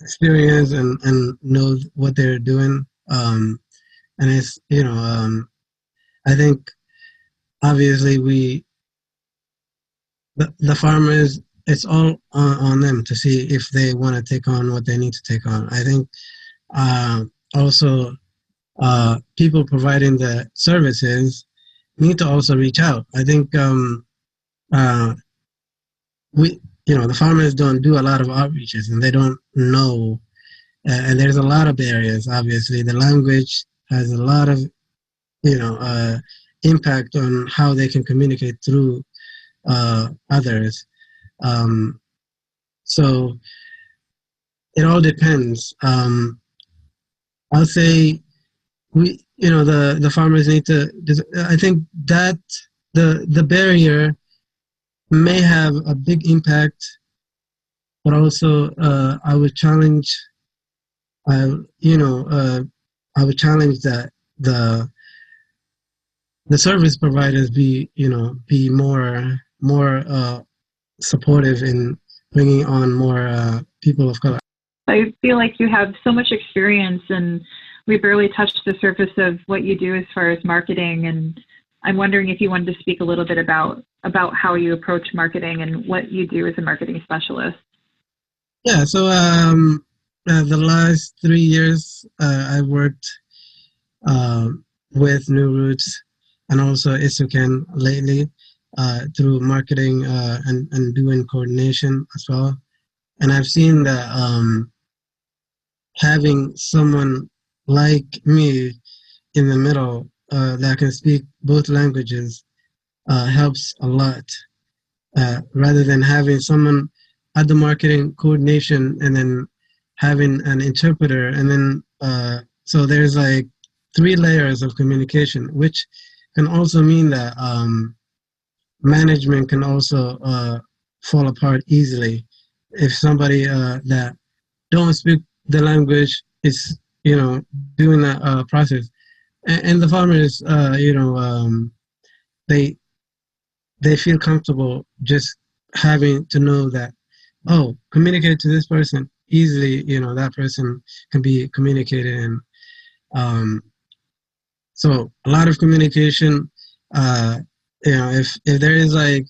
experience and know what they're doing. And it's, I think obviously the farmers, it's all on them to see if they want to take on what they need to take on. I think also people providing the services need to also reach out. I think the farmers don't do a lot of outreaches and they don't know, and there's a lot of barriers. Obviously, the language has a lot of impact on how they can communicate through others. So it all depends. I'll say the farmers need to. I think that the barrier may have a big impact, but also I would challenge. I would challenge that the service providers be more supportive in bringing on more people of color. I feel like you have so much experience, and we barely touched the surface of what you do as far as marketing. And I'm wondering if you wanted to speak a little bit about how you approach marketing and what you do as a marketing specialist. Yeah. So the last 3 years, I worked with New Roots and also Isuken lately through marketing and doing coordination as well. And I've seen that having someone like me in the middle that can speak both languages helps a lot, rather than having someone at the marketing coordination and then having an interpreter. And then so there's like 3 layers of communication, which can also mean that management can also fall apart easily if somebody that don't speak the language is doing that process. And the farmers they feel comfortable just having to know that, communicate to this person easily, that person can be communicated. And so a lot of communication, if there is like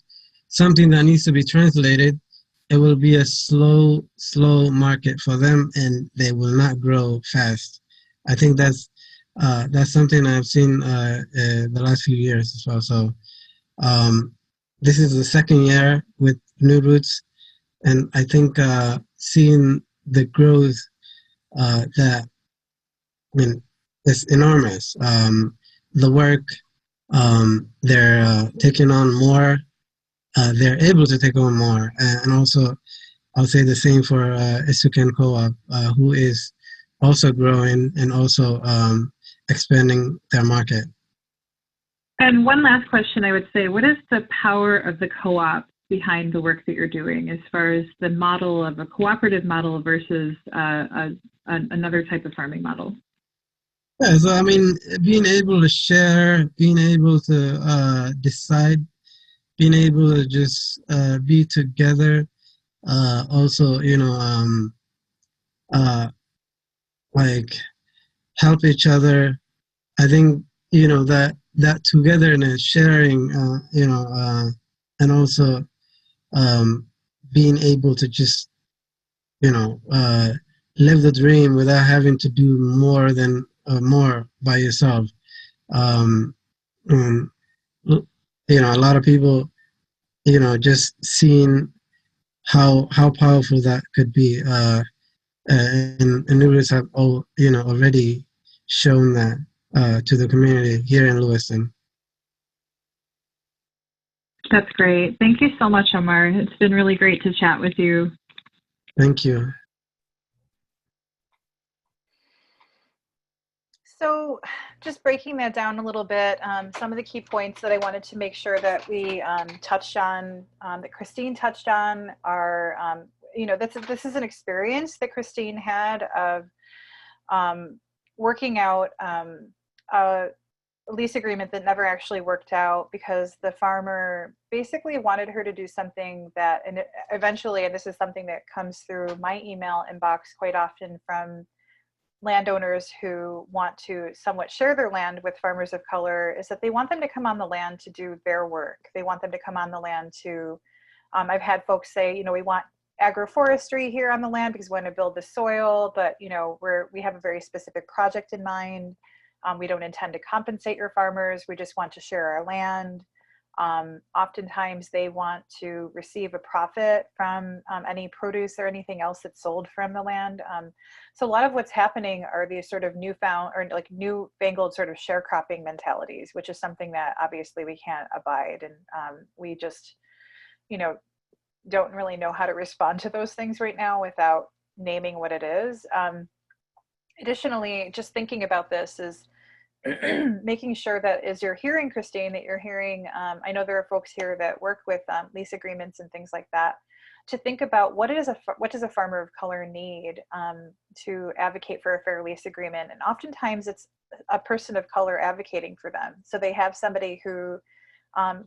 something that needs to be translated, it will be a slow market for them, and they will not grow fast. I think that's that's something I've seen the last few years as well. So this is the second year with New Roots, and I think seeing the growth that, I mean, it's enormous. The work, they're taking on more, they're able to take on more. And also, I'll say the same for Isuken Co-op, who is also growing and also expanding their market. And one last question, I would say, what is the power of the co-op behind the work that you're doing as far as the model of a cooperative model versus another type of farming model? Yeah, so I mean, being able to share, being able to decide, being able to just be together, also, you know, like help each other. I think, you know, that togetherness, sharing, you know, and also being able to just, you know, live the dream without having to do more than more by yourself. Um, you know, a lot of people, you know, just seeing how powerful that could be, and Neurists have all, you know, already shown that to the community here in Lewiston. That's great. Thank you so much, Omar. It's been really great to chat with you. Thank you. So just breaking that down a little bit, some of the key points that I wanted to make sure that we touched on, that Christine touched on, are, you know, this is an experience that Christine had of working out a lease agreement that never actually worked out because the farmer basically wanted her to do something that, and eventually, and this is something that comes through my email inbox quite often from landowners who want to somewhat share their land with farmers of color, is that they want them to come on the land to do their work. They want them to come on the land to, I've had folks say, you know, we want agroforestry here on the land because we want to build the soil, but, you know, we have a very specific project in mind. We don't intend to compensate your farmers. We just want to share our land. Oftentimes they want to receive a profit from any produce or anything else that's sold from the land. So a lot of what's happening are these sort of newfound or like newfangled sort of sharecropping mentalities, which is something that obviously we can't abide. And we just, you know, don't really know how to respond to those things right now without naming what it is. Additionally, just thinking about this is making sure that as you're hearing, Christine, that you're hearing, I know there are folks here that work with lease agreements and things like that, to think about what does a farmer of color need to advocate for a fair lease agreement. And oftentimes it's a person of color advocating for them. So they have somebody who,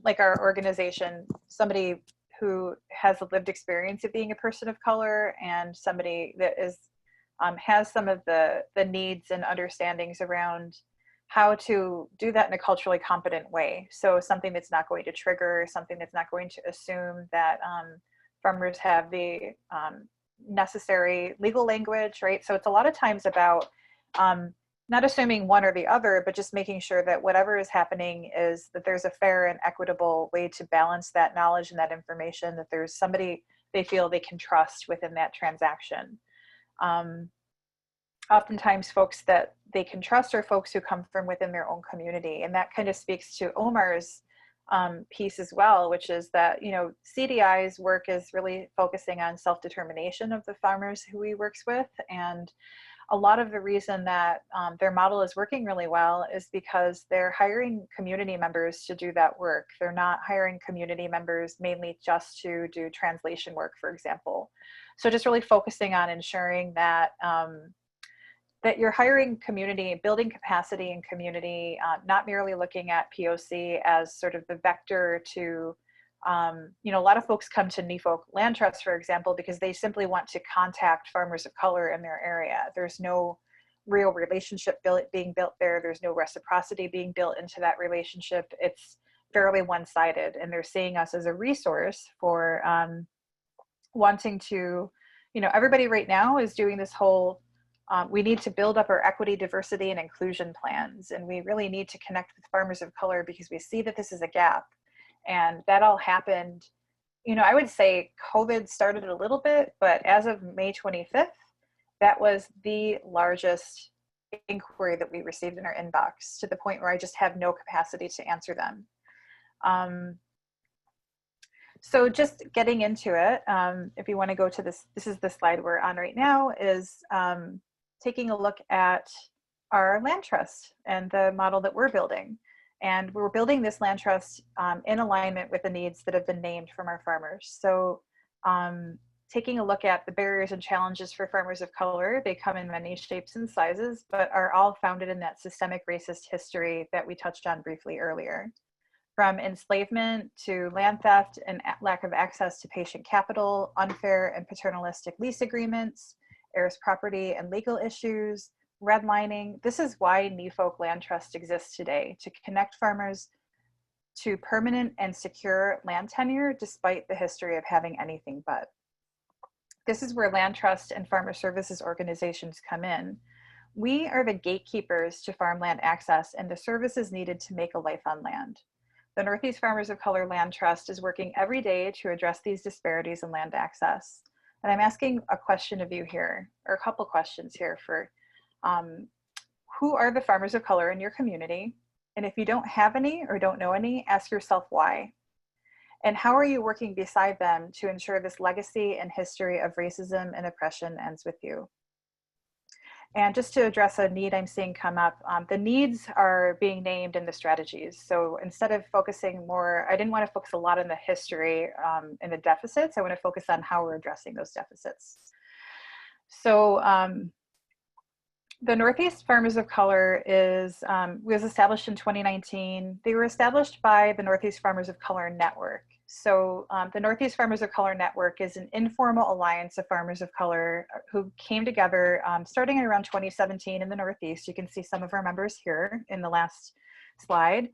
like our organization, somebody who has a lived experience of being a person of color, and somebody that is has some of the needs and understandings around how to do that in a culturally competent way. So something that's not going to trigger, something that's not going to assume that farmers have the necessary legal language, right? So it's a lot of times about not assuming one or the other, but just making sure that whatever is happening is that there's a fair and equitable way to balance that knowledge and that information, that there's somebody they feel they can trust within that transaction. Oftentimes folks that they can trust are folks who come from within their own community. And that kind of speaks to Omar's piece as well, which is that, you know, CDI's work is really focusing on self-determination of the farmers who he works with. And a lot of the reason that their model is working really well is because they're hiring community members to do that work. They're not hiring community members mainly just to do translation work, for example. So just really focusing on ensuring that that you're hiring community, building capacity in community, not merely looking at POC as sort of the vector to, you know, a lot of folks come to Newfolk Land Trust, for example, because they simply want to contact farmers of color in their area. There's no real relationship being built there. There's no reciprocity being built into that relationship. It's fairly one-sided, and they're seeing us as a resource for wanting to, you know, everybody right now is doing this whole We need to build up our equity, diversity, and inclusion plans. And we really need to connect with farmers of color because we see that this is a gap. And that all happened, you know, I would say COVID started a little bit, but as of May 25th, that was the largest inquiry that we received in our inbox, to the point where I just have no capacity to answer them. So just getting into it, if you want to go to this is the slide we're on right now, is taking a look at our land trust and the model that we're building. And we're building this land trust in alignment with the needs that have been named from our farmers. So taking a look at the barriers and challenges for farmers of color, they come in many shapes and sizes, but are all founded in that systemic racist history that we touched on briefly earlier. From enslavement to land theft and lack of access to patient capital, unfair and paternalistic lease agreements, heirs property and legal issues, redlining. This is why Newfolk Land Trust exists today, to connect farmers to permanent and secure land tenure despite the history of having anything but. This is where land trust and farmer services organizations come in. We are the gatekeepers to farmland access and the services needed to make a life on land. The Northeast Farmers of Color Land Trust is working every day to address these disparities in land access. And I'm asking a question of you here, or a couple questions here for who are the farmers of color in your community? And if you don't have any or don't know any, ask yourself why. And how are you working beside them to ensure this legacy and history of racism and oppression ends with you? And just to address a need I'm seeing come up, the needs are being named in the strategies. So instead of focusing more, I didn't want to focus a lot on the history and the deficits. I want to focus on how we're addressing those deficits. So the Northeast Farmers of Color was established in 2019. They were established by the Northeast Farmers of Color Network. So the Northeast Farmers of Color Network is an informal alliance of farmers of color who came together starting in around 2017 in the Northeast. You can see some of our members here in the last slide.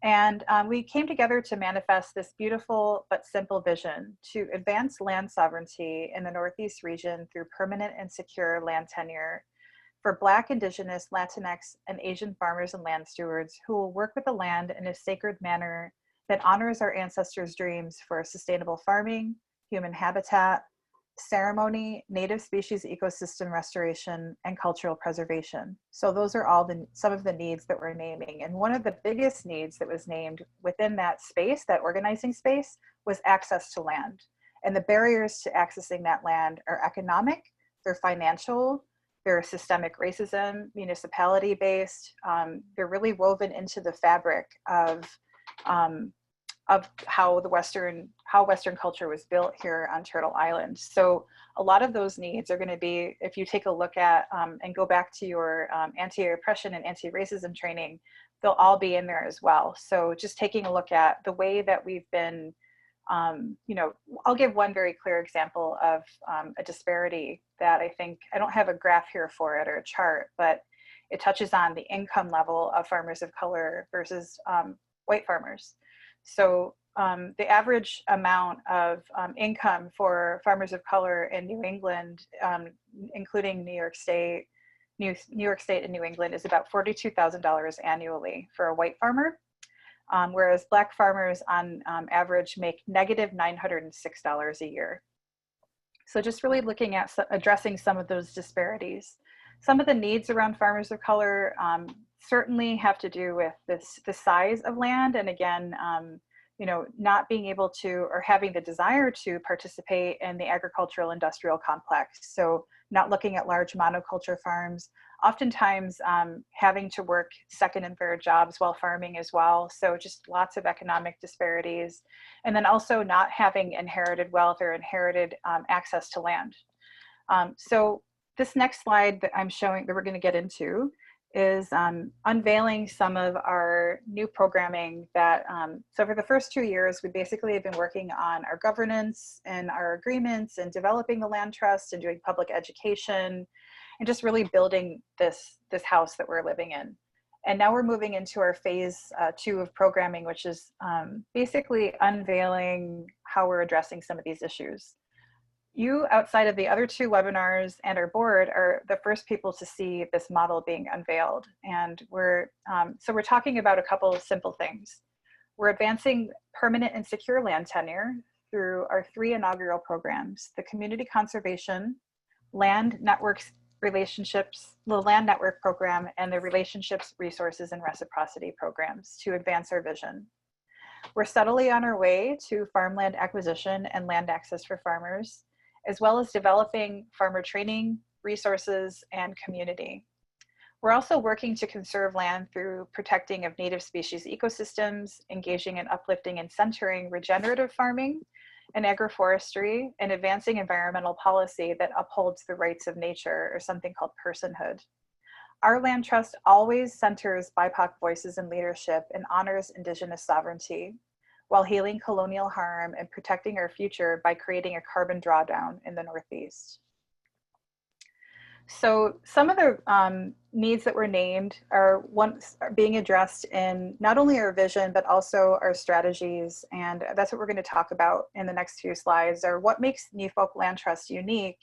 And we came together to manifest this beautiful but simple vision to advance land sovereignty in the Northeast region through permanent and secure land tenure for Black, Indigenous, Latinx, and Asian farmers and land stewards who will work with the land in a sacred manner that honors our ancestors' dreams for sustainable farming, human habitat, ceremony, native species ecosystem restoration, and cultural preservation. So those are all some of the needs that we're naming. And one of the biggest needs that was named within that space, that organizing space, was access to land. And the barriers to accessing that land are economic, they're financial, they're systemic racism, municipality-based. They're really woven into the fabric of how Western culture was built here on Turtle Island. So a lot of those needs are going to be, if you take a look at and go back to your anti-oppression and anti-racism training, they'll all be in there as well. So just taking a look at the way that we've been, I'll give one very clear example of a disparity that I think, I don't have a graph here for it or a chart, but it touches on the income level of farmers of color versus white farmers. So the average amount of income for farmers of color in New England, including New York State and New England, is about $42,000 annually for a white farmer, whereas Black farmers on average make negative $906 a year. So just really looking at addressing some of those disparities. Some of the needs around farmers of color certainly have to do with the size of land, and again, not being able to or having the desire to participate in the agricultural industrial complex. So not looking at large monoculture farms, oftentimes having to work second and third jobs while farming as well. So just lots of economic disparities. And then also not having inherited wealth or inherited access to land. So this next slide that I'm showing, that we're going to get into, is unveiling some of our new programming that, so for the first 2 years, we basically have been working on our governance and our agreements and developing the land trust and doing public education and just really building this house that we're living in. And now we're moving into our phase 2 of programming, which is basically unveiling how we're addressing some of these issues. You, outside of the other two webinars and our board, are the first people to see this model being unveiled. And so we're talking about a couple of simple things. We're advancing permanent and secure land tenure through our 3 inaugural programs: the community conservation, land networks relationships, the land network program, and the relationships, resources, and reciprocity programs to advance our vision. We're steadily on our way to farmland acquisition and land access for farmers, as well as developing farmer training, resources, and community. We're also working to conserve land through protecting of native species ecosystems, engaging in uplifting and centering regenerative farming and agroforestry, and advancing environmental policy that upholds the rights of nature, or something called personhood. Our land trust always centers BIPOC voices and leadership and honors Indigenous sovereignty, while healing colonial harm and protecting our future by creating a carbon drawdown in the Northeast. So some of the needs that were named are being addressed in not only our vision, but also our strategies. And that's what we're going to talk about in the next few slides, are what makes Newfolk Land Trust unique,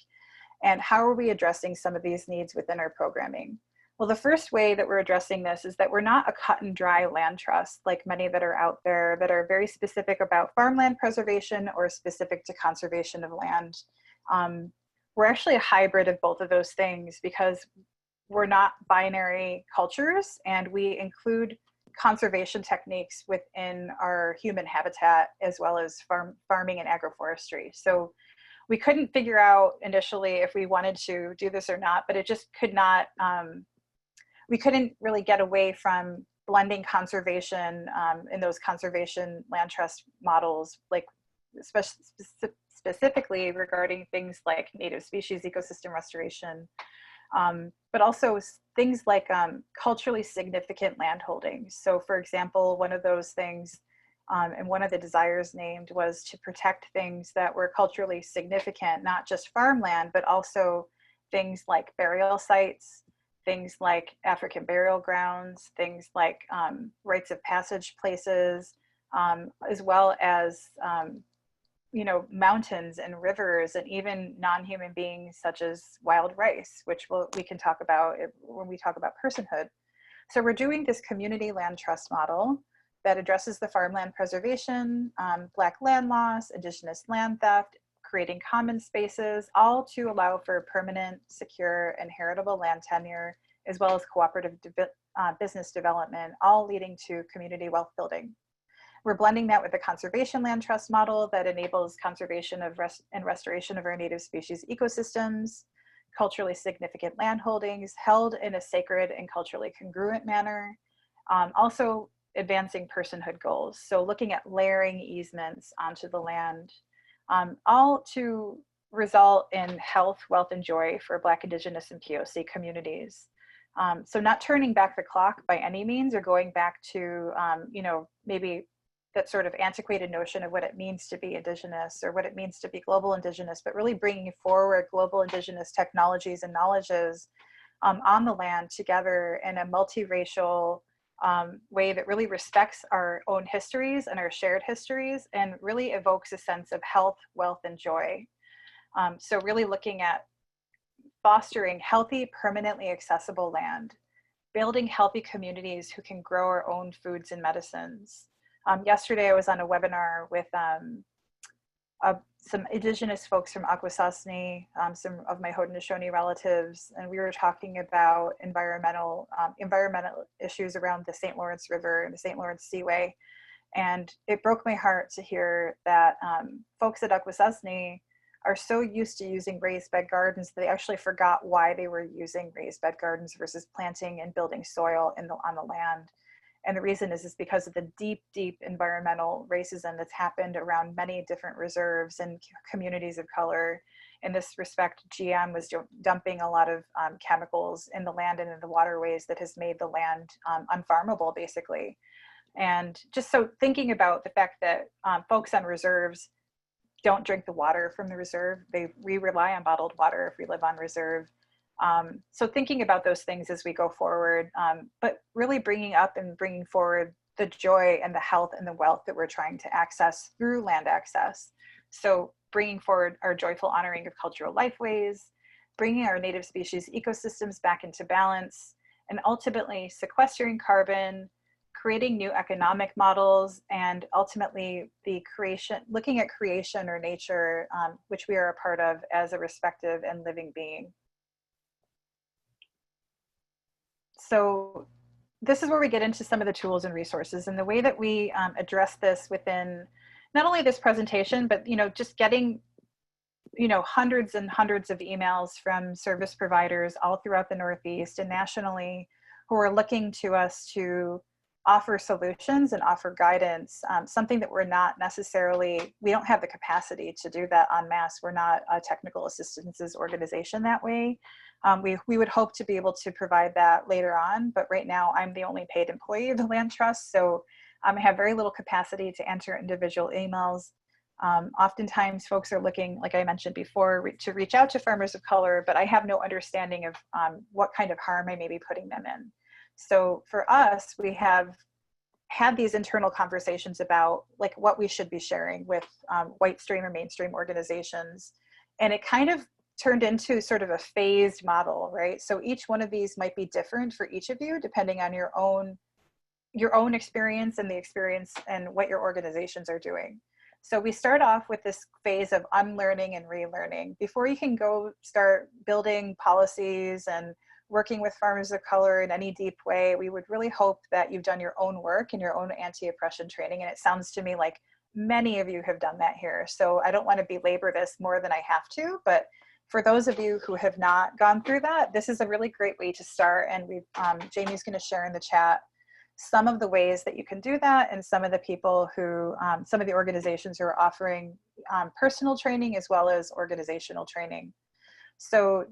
and how are we addressing some of these needs within our programming. Well, the first way that we're addressing this is that we're not a cut and dry land trust like many that are out there that are very specific about farmland preservation or specific to conservation of land. We're actually a hybrid of both of those things, because we're not binary cultures, and we include conservation techniques within our human habitat, as well as farming and agroforestry. So we couldn't figure out initially if we wanted to do this or not, but it just could not, we couldn't really get away from blending conservation in those conservation land trust models, like specifically regarding things like native species ecosystem restoration, but also things like culturally significant land holdings. So for example, one of those things and one of the desires named was to protect things that were culturally significant, not just farmland, but also things like burial sites, things like African burial grounds, things like rites of passage places, as well as mountains and rivers, and even non-human beings such as wild rice, which we can talk about when we talk about personhood. So we're doing this community land trust model that addresses the farmland preservation, Black land loss, Indigenous land theft, creating common spaces, all to allow for permanent, secure, and heritable land tenure, as well as cooperative business development, all leading to community wealth building. We're blending that with the conservation land trust model that enables conservation of and restoration of our native species ecosystems, culturally significant land holdings held in a sacred and culturally congruent manner, also advancing personhood goals. So looking at layering easements onto the land, all to result in health, wealth, and joy for Black, Indigenous, and POC communities. So not turning back the clock by any means, or going back to, maybe that sort of antiquated notion of what it means to be Indigenous or what it means to be global Indigenous, but really bringing forward global Indigenous technologies and knowledges on the land together in a multiracial way that really respects our own histories and our shared histories, and really evokes a sense of health, wealth, and joy. So really looking at fostering healthy, permanently accessible land, building healthy communities who can grow our own foods and medicines. Yesterday, I was on a webinar with some Indigenous folks from Akwesasne, some of my Haudenosaunee relatives, and we were talking about environmental issues around the St. Lawrence River and the St. Lawrence Seaway. And it broke my heart to hear that folks at Akwesasne are so used to using raised bed gardens that they actually forgot why they were using raised bed gardens versus planting and building soil on the land. And the reason is because of the deep, deep environmental racism that's happened around many different reserves and communities of color. In this respect, GM was dumping a lot of chemicals in the land and in the waterways that has made the land unfarmable, basically. And just so thinking about the fact that folks on reserves don't drink the water from the reserve, we rely on bottled water if we live on reserve. So thinking about those things as we go forward, but really bringing up and bringing forward the joy and the health and the wealth that we're trying to access through land access. So bringing forward our joyful honoring of cultural lifeways, bringing our native species ecosystems back into balance, and ultimately sequestering carbon, creating new economic models, and ultimately looking at creation or nature, which we are a part of as a respective and living being. So this is where we get into some of the tools and resources, and the way that we address this within not only this presentation, but just getting hundreds and hundreds of emails from service providers all throughout the Northeast and nationally who are looking to us to offer solutions and offer guidance, something that we don't have the capacity to do that en masse. We're not a technical assistance organization that way. We would hope to be able to provide that later on, but right now I'm the only paid employee of the Land Trust, so I have very little capacity to answer individual emails. Oftentimes folks are looking, like I mentioned before, to reach out to farmers of color, but I have no understanding of what kind of harm I may be putting them in. So for us, we have had these internal conversations about like what we should be sharing with white stream or mainstream organizations. And it kind of turned into sort of a phased model, right? So each one of these might be different for each of you, depending on your own experience and the experience and what your organizations are doing. So we start off with this phase of unlearning and relearning. Before you can go start building policies and working with farmers of color in any deep way, we would really hope that you've done your own work and your own anti-oppression training. And it sounds to me like many of you have done that here. So I don't want to belabor this more than I have to, but for those of you who have not gone through that, this is a really great way to start. And Jamie's going to share in the chat some of the ways that you can do that, and some of the people who, some of the organizations who are offering personal training as well as organizational training. So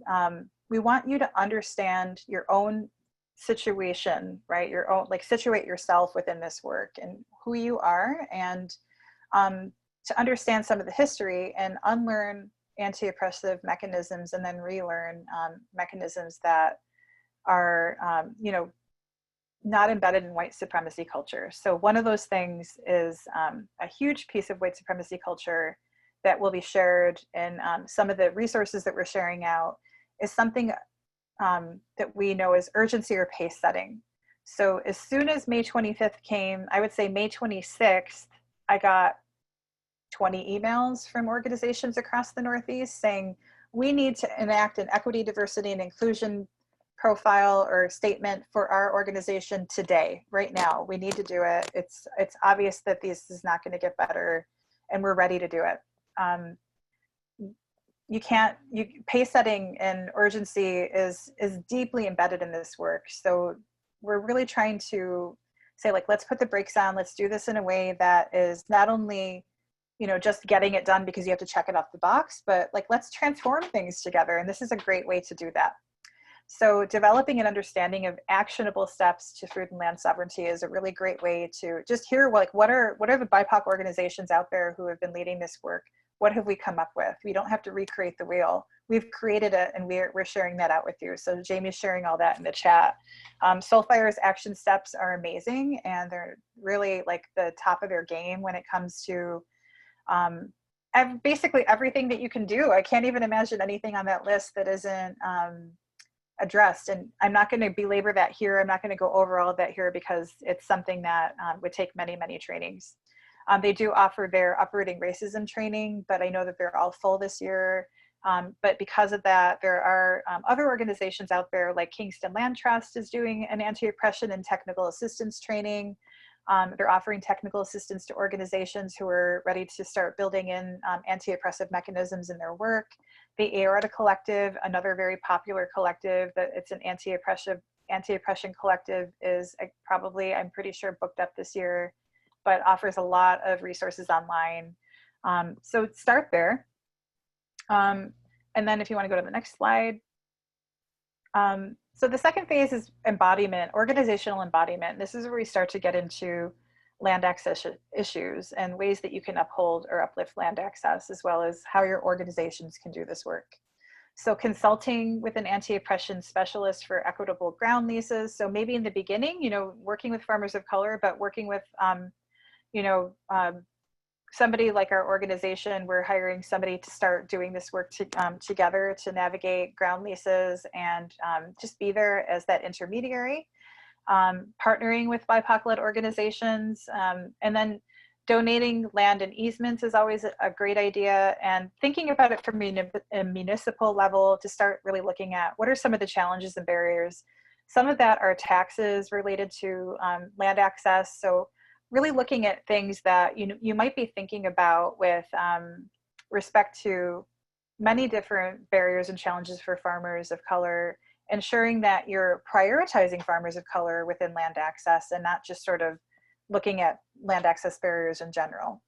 we want you to understand your own situation, right? Your own, like, situate yourself within this work and who you are, and to understand some of the history and unlearn anti-oppressive mechanisms and then relearn mechanisms that are, not embedded in white supremacy culture. So one of those things is a huge piece of white supremacy culture that will be shared in some of the resources that we're sharing out is something that we know as urgency or pace setting. So as soon as May 25th came, I would say May 26th, I got 20 emails from organizations across the Northeast saying, we need to enact an equity, diversity, and inclusion profile or statement for our organization today, right now. We need to do it. It's obvious that this is not going to get better, and we're ready to do it. Pace setting and urgency is deeply embedded in this work. So we're really trying to say, like, let's put the brakes on. Let's do this in a way that is not only, just getting it done because you have to check it off the box, but like, let's transform things together. And this is a great way to do that. So developing an understanding of actionable steps to food and land sovereignty is a really great way to just hear, like, what are the BIPOC organizations out there who have been leading this work? What have we come up with? We don't have to recreate the wheel. We've created it, and we're sharing that out with you. So Jamie's sharing all that in the chat. Soulfire's action steps are amazing, and they're really like the top of their game when it comes to basically everything that you can do. I can't even imagine anything on that list that isn't addressed. And I'm not going to belabor that here. I'm not going to go over all of that here because it's something that would take many, many trainings. They do offer their uprooting racism training, but I know that they're all full this year. But because of that, there are other organizations out there, like Kingston Land Trust is doing an anti-oppression and technical assistance training. They're offering technical assistance to organizations who are ready to start building in anti-oppressive mechanisms in their work. The Aorta Collective, another very popular collective, that it's an anti-oppression collective, is probably, I'm pretty sure, booked up this year, but offers a lot of resources online. So start there. And then if you want to go to the next slide. So the second phase is embodiment, organizational embodiment. This is where we start to get into land access issues and ways that you can uphold or uplift land access, as well as how your organizations can do this work. So consulting with an anti-oppression specialist for equitable ground leases. So maybe in the beginning, working with farmers of color, but working with, somebody like our organization, we're hiring somebody to start doing this work together to navigate ground leases and just be there as that intermediary, partnering with BIPOC-led organizations, and then donating land and easements is always a great idea, and thinking about it from a municipal level to start really looking at what are some of the challenges and barriers. Some of that are taxes related to land access. So really looking at things that you might be thinking about with respect to many different barriers and challenges for farmers of color, ensuring that you're prioritizing farmers of color within land access and not just sort of looking at land access barriers in general.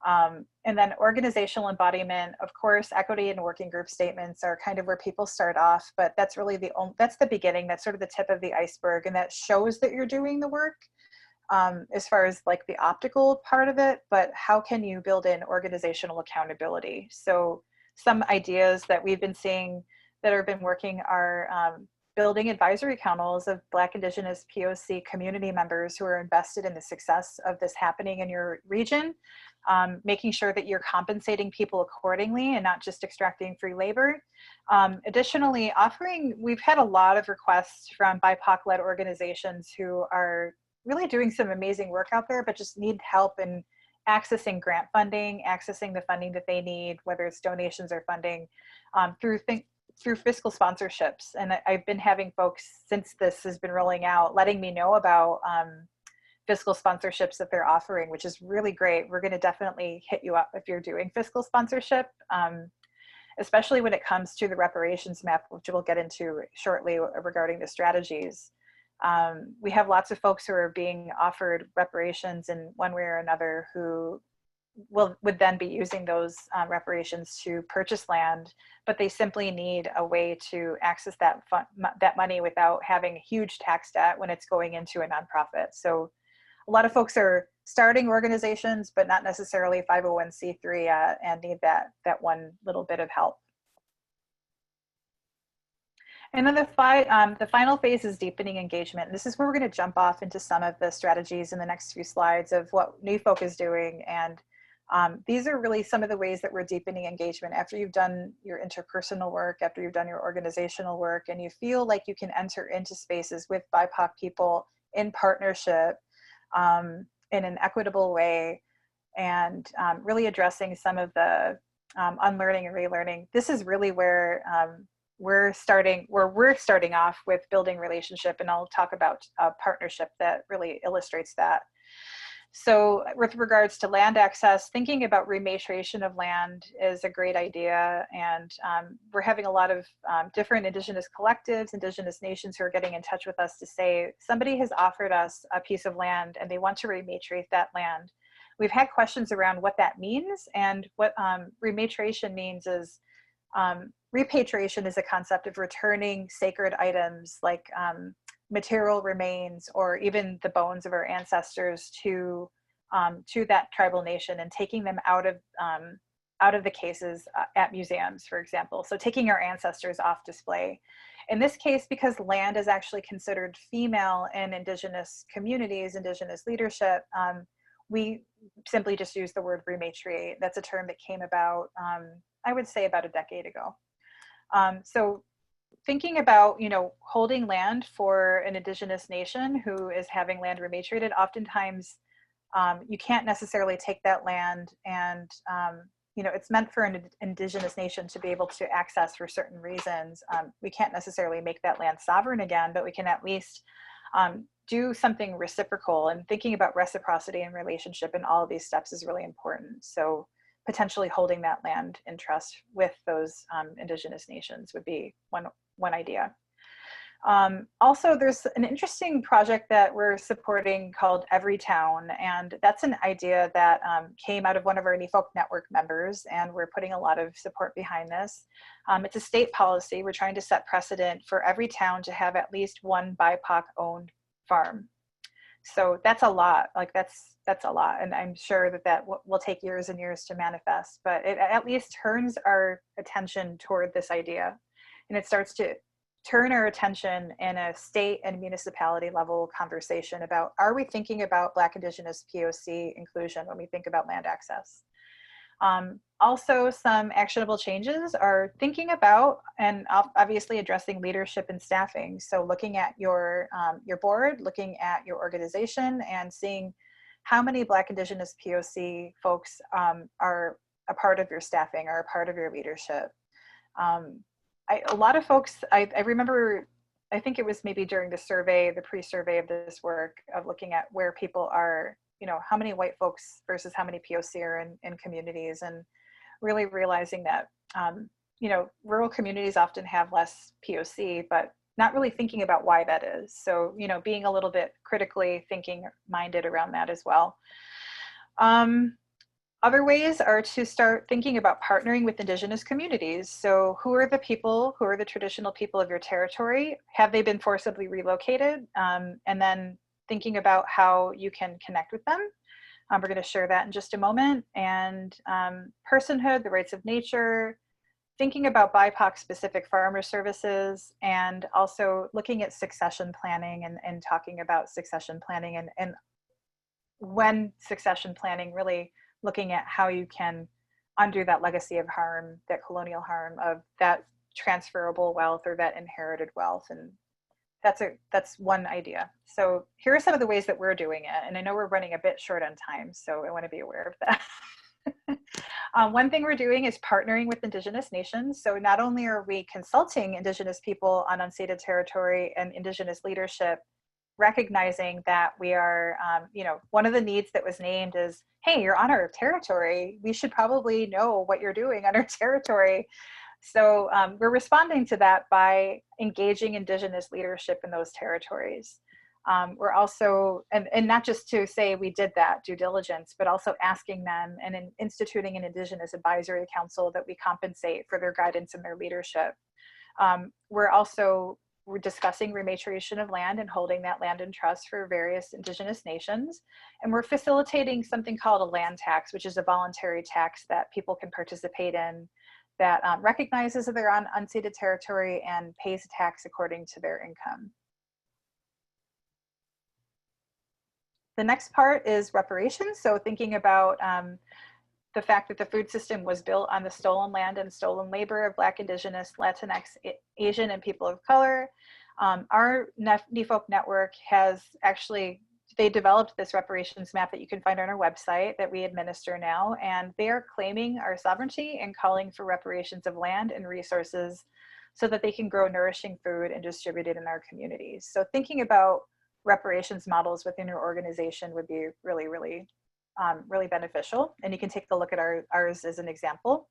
And then organizational embodiment, of course, equity and working group statements are kind of where people start off, but that's really that's the beginning, that's sort of the tip of the iceberg, and that shows that you're doing the work as far as like the optical part of it, but how can you build in organizational accountability? So some ideas that we've been seeing that have been working are building advisory councils of Black, Indigenous, POC community members who are invested in the success of this happening in your region, making sure that you're compensating people accordingly and not just extracting free labor. Additionally, we've had a lot of requests from BIPOC-led organizations who are really doing some amazing work out there, but just need help in accessing grant funding, accessing the funding that they need, whether it's donations or funding, through fiscal sponsorships. And I've been having folks, since this has been rolling out, letting me know about fiscal sponsorships that they're offering, which is really great. We're going to definitely hit you up if you're doing fiscal sponsorship, especially when it comes to the reparations map, which we'll get into shortly regarding the strategies. We have lots of folks who are being offered reparations in one way or another who would then be using those reparations to purchase land, but they simply need a way to access that money without having a huge tax debt when it's going into a nonprofit. So a lot of folks are starting organizations, but not necessarily 501c3 yet, and need that one little bit of help. And then the final phase is deepening engagement. This is where we're going to jump off into some of the strategies in the next few slides of what Newfolk is doing. And these are really some of the ways that we're deepening engagement after you've done your interpersonal work, after you've done your organizational work, and you feel like you can enter into spaces with BIPOC people in partnership in an equitable way, and really addressing some of the unlearning and relearning. This is really where we're starting off with building relationship, and I'll talk about a partnership that really illustrates that. So with regards to land access, thinking about rematriation of land is a great idea. And we're having a lot of different Indigenous collectives, Indigenous nations who are getting in touch with us to say, somebody has offered us a piece of land and they want to rematriate that land. We've had questions around what that means, and what rematriation means is, repatriation is a concept of returning sacred items like material remains or even the bones of our ancestors to that tribal nation, and taking them out of the cases at museums, for example. So taking our ancestors off display. In this case, because land is actually considered female in Indigenous communities, Indigenous leadership, we simply just use the word rematriate. That's a term that came about, I would say about a decade ago. So thinking about, holding land for an Indigenous nation who is having land rematriated, oftentimes you can't necessarily take that land and, it's meant for an Indigenous nation to be able to access for certain reasons. We can't necessarily make that land sovereign again, but we can at least do something reciprocal, and thinking about reciprocity and relationship in all of these steps is really important. So potentially holding that land in trust with those Indigenous nations would be one idea. Also, there's an interesting project that we're supporting called Every Town, and that's an idea that came out of one of our Newfolk network members, and we're putting a lot of support behind this. It's a state policy. We're trying to set precedent for every town to have at least one BIPOC-owned farm. So that's a lot. Like that's a lot, and I'm sure that will take years and years to manifest, but it at least turns our attention toward this idea, and it starts to turn our attention in a state and municipality level conversation about, are we thinking about Black, Indigenous, POC inclusion when we think about land access? Also, some actionable changes are thinking about and obviously addressing leadership and staffing. So looking at your board, looking at your organization, and seeing how many Black, Indigenous, POC folks are a part of your staffing or a part of your leadership. A lot of folks, I remember, I think it was maybe during the survey, the pre-survey of this work, of looking at where people are, you know, how many white folks versus how many POC are in communities, and really realizing that, you know, rural communities often have less POC, but not really thinking about why that is. So, you know, being a little bit critically thinking minded around that as well. Other ways are to start thinking about partnering with Indigenous communities. So who are the people, who are the traditional people of your territory? Have they been forcibly relocated? And then thinking about how you can connect with them. We're going to share that in just a moment. And personhood, the rights of nature, thinking about BIPOC specific farmer services, and also looking at succession planning and talking about succession planning and when succession planning, really looking at how you can undo that legacy of harm, that colonial harm of that transferable wealth or that inherited wealth. And that's one idea. So here are some of the ways that we're doing it. And I know we're running a bit short on time, so I want to be aware of that. One thing we're doing is partnering with Indigenous nations. So not only are we consulting Indigenous people on unceded territory and Indigenous leadership, recognizing that we are, you know, one of the needs that was named is, hey, you're on our territory. We should probably know what you're doing on our territory. So we're responding to that by engaging Indigenous leadership in those territories. We're also, and not just to say we did that due diligence, but also asking them and instituting an Indigenous advisory council that we compensate for their guidance and their leadership. We're discussing rematriation of land and holding that land in trust for various Indigenous nations. And we're facilitating something called a land tax, which is a voluntary tax that people can participate in, that recognizes that they're on unceded territory and pays a tax according to their income. The next part is reparations. So thinking about the fact that the food system was built on the stolen land and stolen labor of Black, Indigenous, Latinx, Asian, and people of color. Our Newfolk network has actually, they developed this reparations map that you can find on our website that we administer now, and they are claiming our sovereignty and calling for reparations of land and resources so that they can grow nourishing food and distribute it in our communities. So thinking about reparations models within your organization would be really, really beneficial. And you can take a look at ours as an example.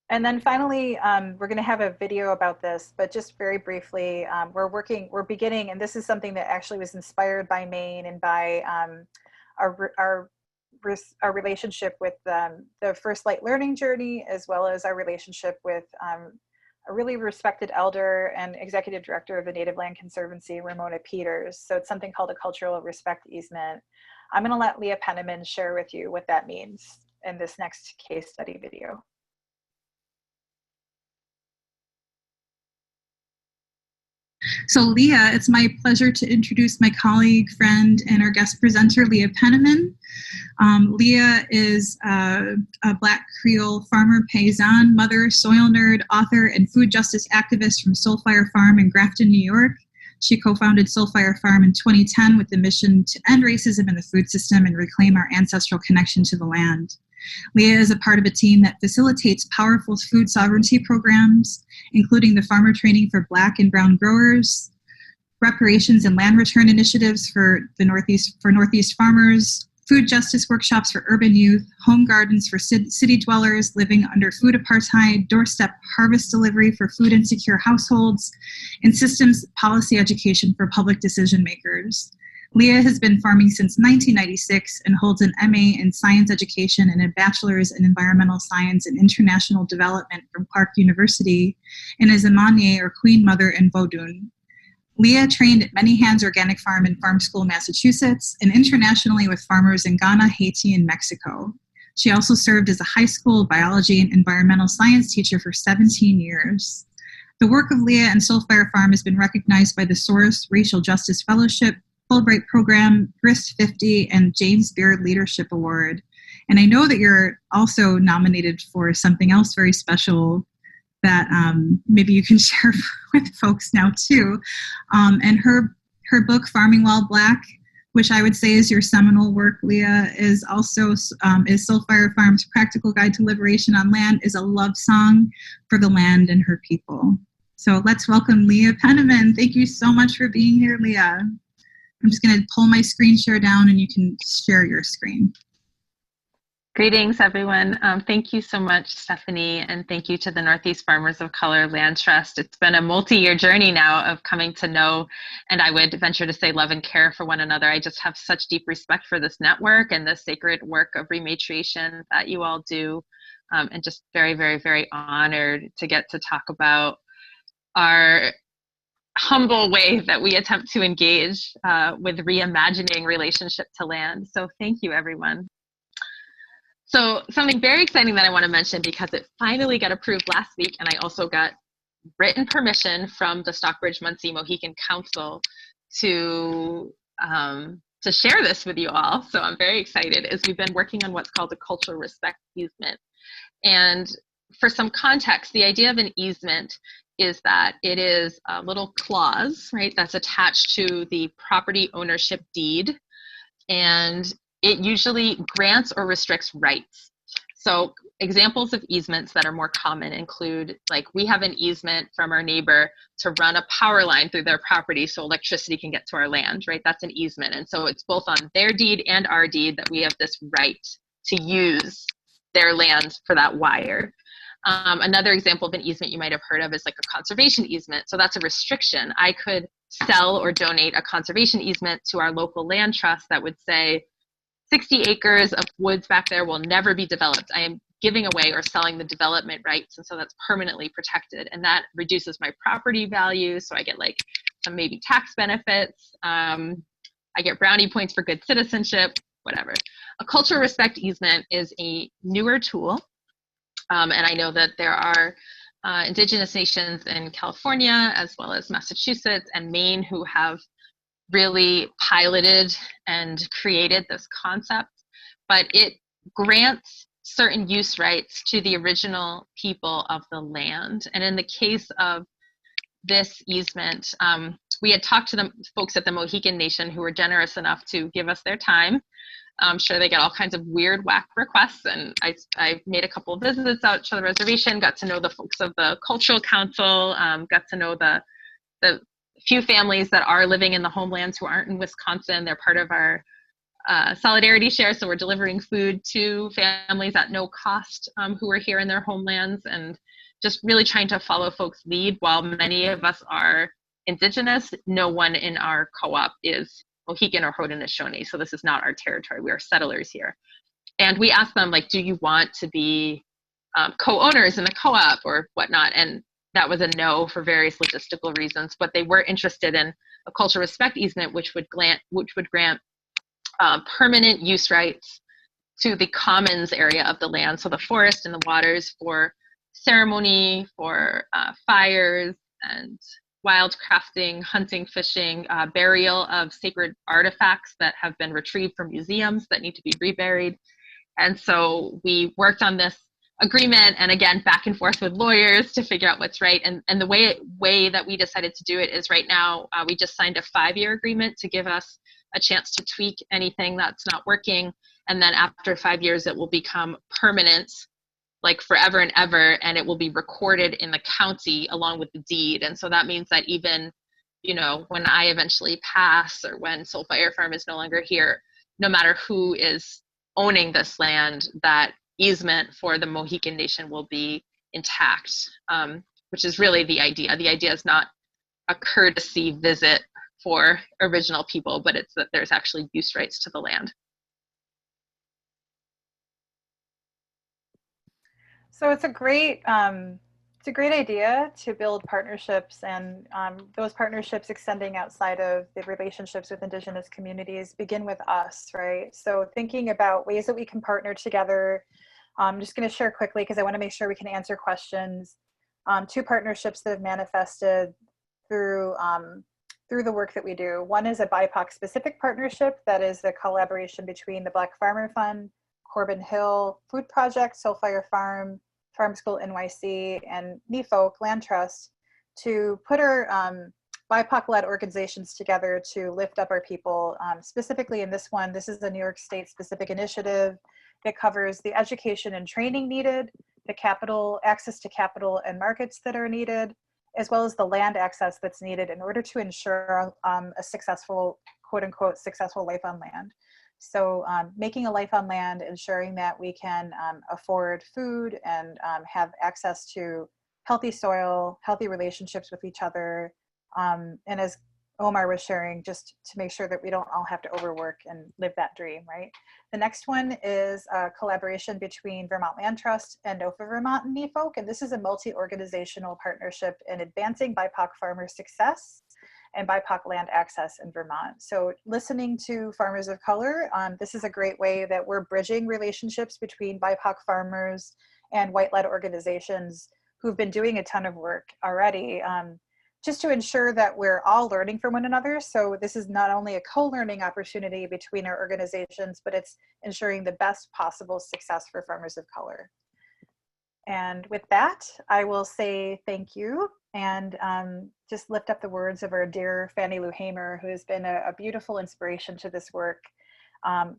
And then finally, we're going to have a video about this, but just very briefly, we're beginning, and this is something that actually was inspired by Maine and by our relationship with the First Light Learning Journey, as well as our relationship with a really respected elder and executive director of the Native Land Conservancy, Ramona Peters. So it's something called a cultural respect easement. I'm going to let Leah Penniman share with you what that means in this next case study video. So Leah, it's my pleasure to introduce my colleague, friend, and our guest presenter, Leah Penniman. Leah is a Black Creole farmer paysan, mother, soil nerd, author, and food justice activist from Soulfire Farm in Grafton, New York. She co-founded Soulfire Farm in 2010 with the mission to end racism in the food system and reclaim our ancestral connection to the land. Leah is a part of a team that facilitates powerful food sovereignty programs, including the farmer training for Black and brown growers, reparations and land return initiatives for Northeast farmers, food justice workshops for urban youth, home gardens for city dwellers living under food apartheid, doorstep harvest delivery for food insecure households, and systems policy education for public decision makers. Leah has been farming since 1996 and holds an MA in science education and a bachelor's in environmental science and international development from Clark University, and is a Manye or Queen Mother in Vodun. Leah trained at Many Hands Organic Farm in Farm School, Massachusetts, and internationally with farmers in Ghana, Haiti, and Mexico. She also served as a high school biology and environmental science teacher for 17 years. The work of Leah and Soulfire Farm has been recognized by the Soros Racial Justice Fellowship, Fulbright Program, GRIST 50, and James Beard Leadership Award. And I know that you're also nominated for something else very special that maybe you can share with folks now too. And her book, Farming While Black, which I would say is your seminal work, Leah, is also is Soulfire Farm's Practical Guide to Liberation on Land, is a love song for the land and her people. So let's welcome Leah Penniman. Thank you so much for being here, Leah. I'm just going to pull my screen share down and you can share your screen. Greetings, everyone. Thank you so much, Stephanie, and thank you to the Northeast Farmers of Color Land Trust. It's been a multi-year journey now of coming to know, and I would venture to say love and care for one another. I just have such deep respect for this network and the sacred work of rematriation that you all do, and just very, very, very honored to get to talk about our humble way that we attempt to engage with reimagining relationship to land. So thank you, everyone. So something very exciting that I want to mention, because it finally got approved last week, and I also got written permission from the Stockbridge-Muncie Mohican Council to share this with you all. So I'm very excited, as we've been working on what's called a cultural respect easement. And for some context, the idea of an easement is that it is a little clause, right, that's attached to the property ownership deed, and it usually grants or restricts rights. So examples of easements that are more common include, like, we have an easement from our neighbor to run a power line through their property so electricity can get to our land, right? That's an easement. And so it's both on their deed and our deed that we have this right to use their lands for that wire. Another example of an easement you might have heard of is like a conservation easement. So that's a restriction. I could sell or donate a conservation easement to our local land trust that would say 60 acres of woods back there will never be developed. I am giving away or selling the development rights, and so that's permanently protected, and that reduces my property value, so I get like some maybe tax benefits. I get brownie points for good citizenship, whatever. A cultural respect easement is a newer tool. And I know that there are Indigenous nations in California, as well as Massachusetts and Maine, who have really piloted and created this concept. But it grants certain use rights to the original people of the land. And in the case of this easement, we had talked to the folks at the Mohican Nation who were generous enough to give us their time. I'm sure they get all kinds of weird, whack requests, and I made a couple of visits out to the reservation, got to know the folks of the Cultural Council, got to know the few families that are living in the homelands who aren't in Wisconsin. They're part of our solidarity share, so we're delivering food to families at no cost who are here in their homelands, and just really trying to follow folks' lead. While many of us are Indigenous, no one in our co-op is Mohican or Haudenosaunee, so this is not our territory. We are settlers here. And we asked them, like, do you want to be co-owners in the co-op or whatnot? And that was a no for various logistical reasons, but they were interested in a cultural respect easement, which would grant permanent use rights to the commons area of the land, so the forest and the waters, for ceremony, for fires and wildcrafting, hunting, fishing, burial of sacred artifacts that have been retrieved from museums that need to be reburied. And so we worked on this agreement, and again, back and forth with lawyers to figure out what's right. And the way that we decided to do it is, right now, we just signed a 5-year agreement to give us a chance to tweak anything that's not working. And then after 5 years, it will become permanent, like forever and ever, and it will be recorded in the county along with the deed. And so that means that even, you know, when I eventually pass, or when Soulfire Farm is no longer here, no matter who is owning this land, that easement for the Mohican Nation will be intact, which is really the idea. The idea is not a courtesy visit for original people, but it's that there's actually use rights to the land. So it's a great a great idea to build partnerships, and those partnerships extending outside of the relationships with Indigenous communities begin with us, right? So thinking about ways that we can partner together. I'm just going to share quickly because I want to make sure we can answer questions. 2 partnerships that have manifested through the work that we do. One is a BIPOC specific partnership that is a collaboration between the Black Farmer Fund, Corbin Hill Food Project, Soulfire Farm, Farm School NYC, and Newfolk Land Trust to put our BIPOC-led organizations together to lift up our people. Specifically in this one, this is a New York State specific initiative that covers the education and training needed, the capital, access to capital and markets that are needed, as well as the land access that's needed in order to ensure a successful, quote unquote, successful life on land. So making a life on land, ensuring that we can afford food and have access to healthy soil, healthy relationships with each other. And as Omar was sharing, just to make sure that we don't all have to overwork and live that dream, right? The next one is a collaboration between Vermont Land Trust and NOFA Vermont and Newfolk. And this is a multi-organizational partnership in advancing BIPOC farmer success and BIPOC land access in Vermont. So listening to farmers of color, this is a great way that we're bridging relationships between BIPOC farmers and white-led organizations who've been doing a ton of work already, just to ensure that we're all learning from one another. So this is not only a co-learning opportunity between our organizations, but it's ensuring the best possible success for farmers of color. And with that, I will say thank you and just lift up the words of our dear Fannie Lou Hamer, who has been a beautiful inspiration to this work,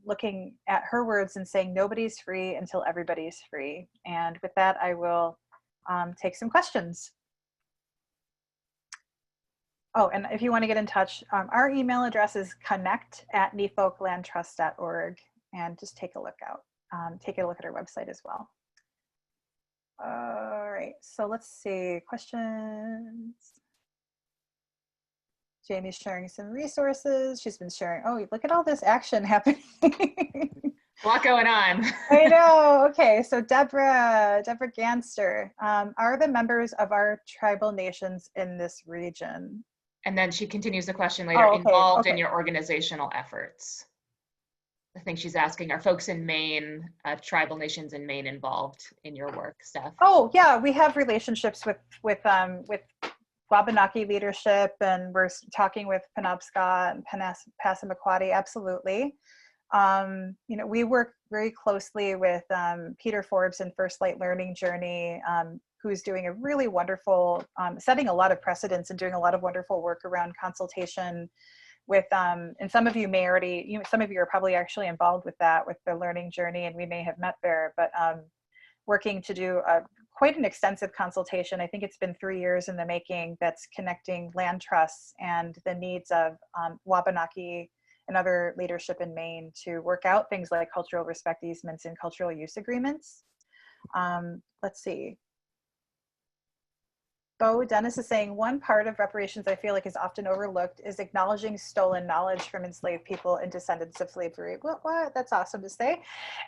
looking at her words and saying, nobody's free until everybody's free. And with that, I will take some questions. Oh, and if you want to get in touch, our email address is connect@nefolklandtrust.org, and just take a look out. Take a look at our website as well. All right, so let's see, questions. Jamie's sharing some resources. She's been sharing, oh, look at all this action happening. A lot going on. I know. Okay, so Deborah Ganster, are the members of our tribal nations in this region? And then she continues the question later, involved in your organizational efforts. I think she's asking, are folks in Maine, tribal nations in Maine, involved in your work, Steph? Oh yeah, we have relationships with Wabanaki leadership, and we're talking with Penobscot and Passamaquoddy, absolutely. You know, we work very closely with Peter Forbes and First Light Learning Journey, who's doing a really wonderful, setting a lot of precedents and doing a lot of wonderful work around consultation with, and some of you may already, some of you are probably actually involved with that, with the learning journey, and we may have met there, but working to do quite an extensive consultation. I think it's been 3 years in the making, that's connecting land trusts and the needs of Wabanaki and other leadership in Maine to work out things like cultural respect easements and cultural use agreements. Let's see. Bo Dennis is saying, one part of reparations I feel like is often overlooked is acknowledging stolen knowledge from enslaved people and descendants of slavery. What? That's awesome to say.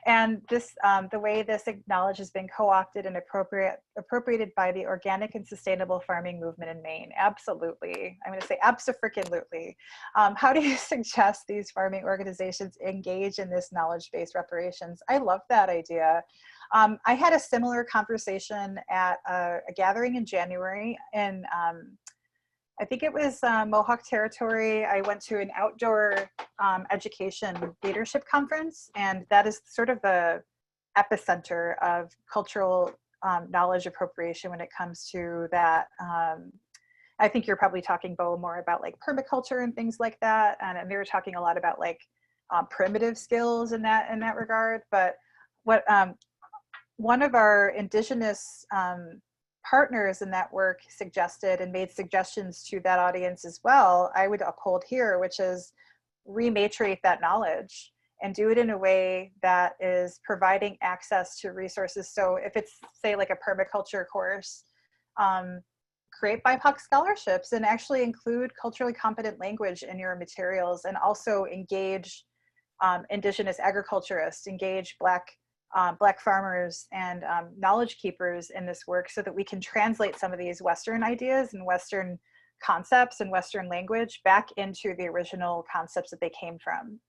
And this, the way this knowledge has been co-opted and appropriated by the organic and sustainable farming movement in Maine. Absolutely. I'm going to say abso-freaking-lutely. How do you suggest these farming organizations engage in this knowledge-based reparations? I love that idea. I had a similar conversation at a gathering in January, and I think it was Mohawk Territory. I went to an outdoor education leadership conference, and that is sort of the epicenter of cultural knowledge appropriation when it comes to that. I think you're probably talking, Bo, more about like permaculture and things like that, and they were talking a lot about like primitive skills in that regard. But what one of our Indigenous partners in that work suggested and made suggestions to that audience as well, I would uphold here, which is rematriate that knowledge and do it in a way that is providing access to resources. So if it's, say, like a permaculture course, create BIPOC scholarships and actually include culturally competent language in your materials, and also engage Indigenous agriculturists, engage Black Black farmers and knowledge keepers in this work so that we can translate some of these Western ideas and Western concepts and Western language back into the original concepts that they came from.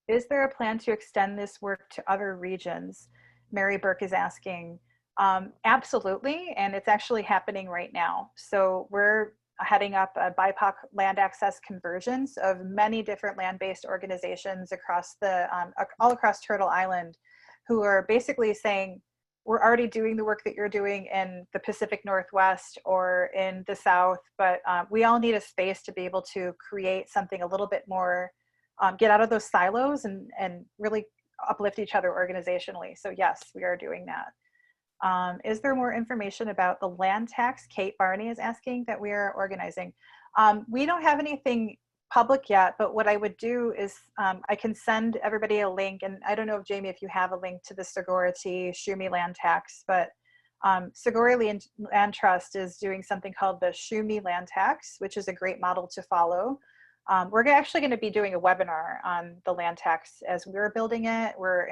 Is there a plan to extend this work to other regions? Mary Burke is asking. Absolutely, and it's actually happening right now. So we're heading up a BIPOC land access convergence of many different land-based organizations across the, all across Turtle Island, who are basically saying, we're already doing the work that you're doing in the Pacific Northwest or in the South, but we all need a space to be able to create something a little bit more, get out of those silos and really uplift each other organizationally. So yes, we are doing that. Is there more information about the land tax? Kate Barney is asking that we are organizing. We don't have anything public yet, but what I would do is I can send everybody a link, and I don't know if Jamie, if you have a link to the Segority Shumi land tax, but Segority Land Trust is doing something called the Shumi land tax, which is a great model to follow. We're actually going to be doing a webinar on the land tax as we're building it. We're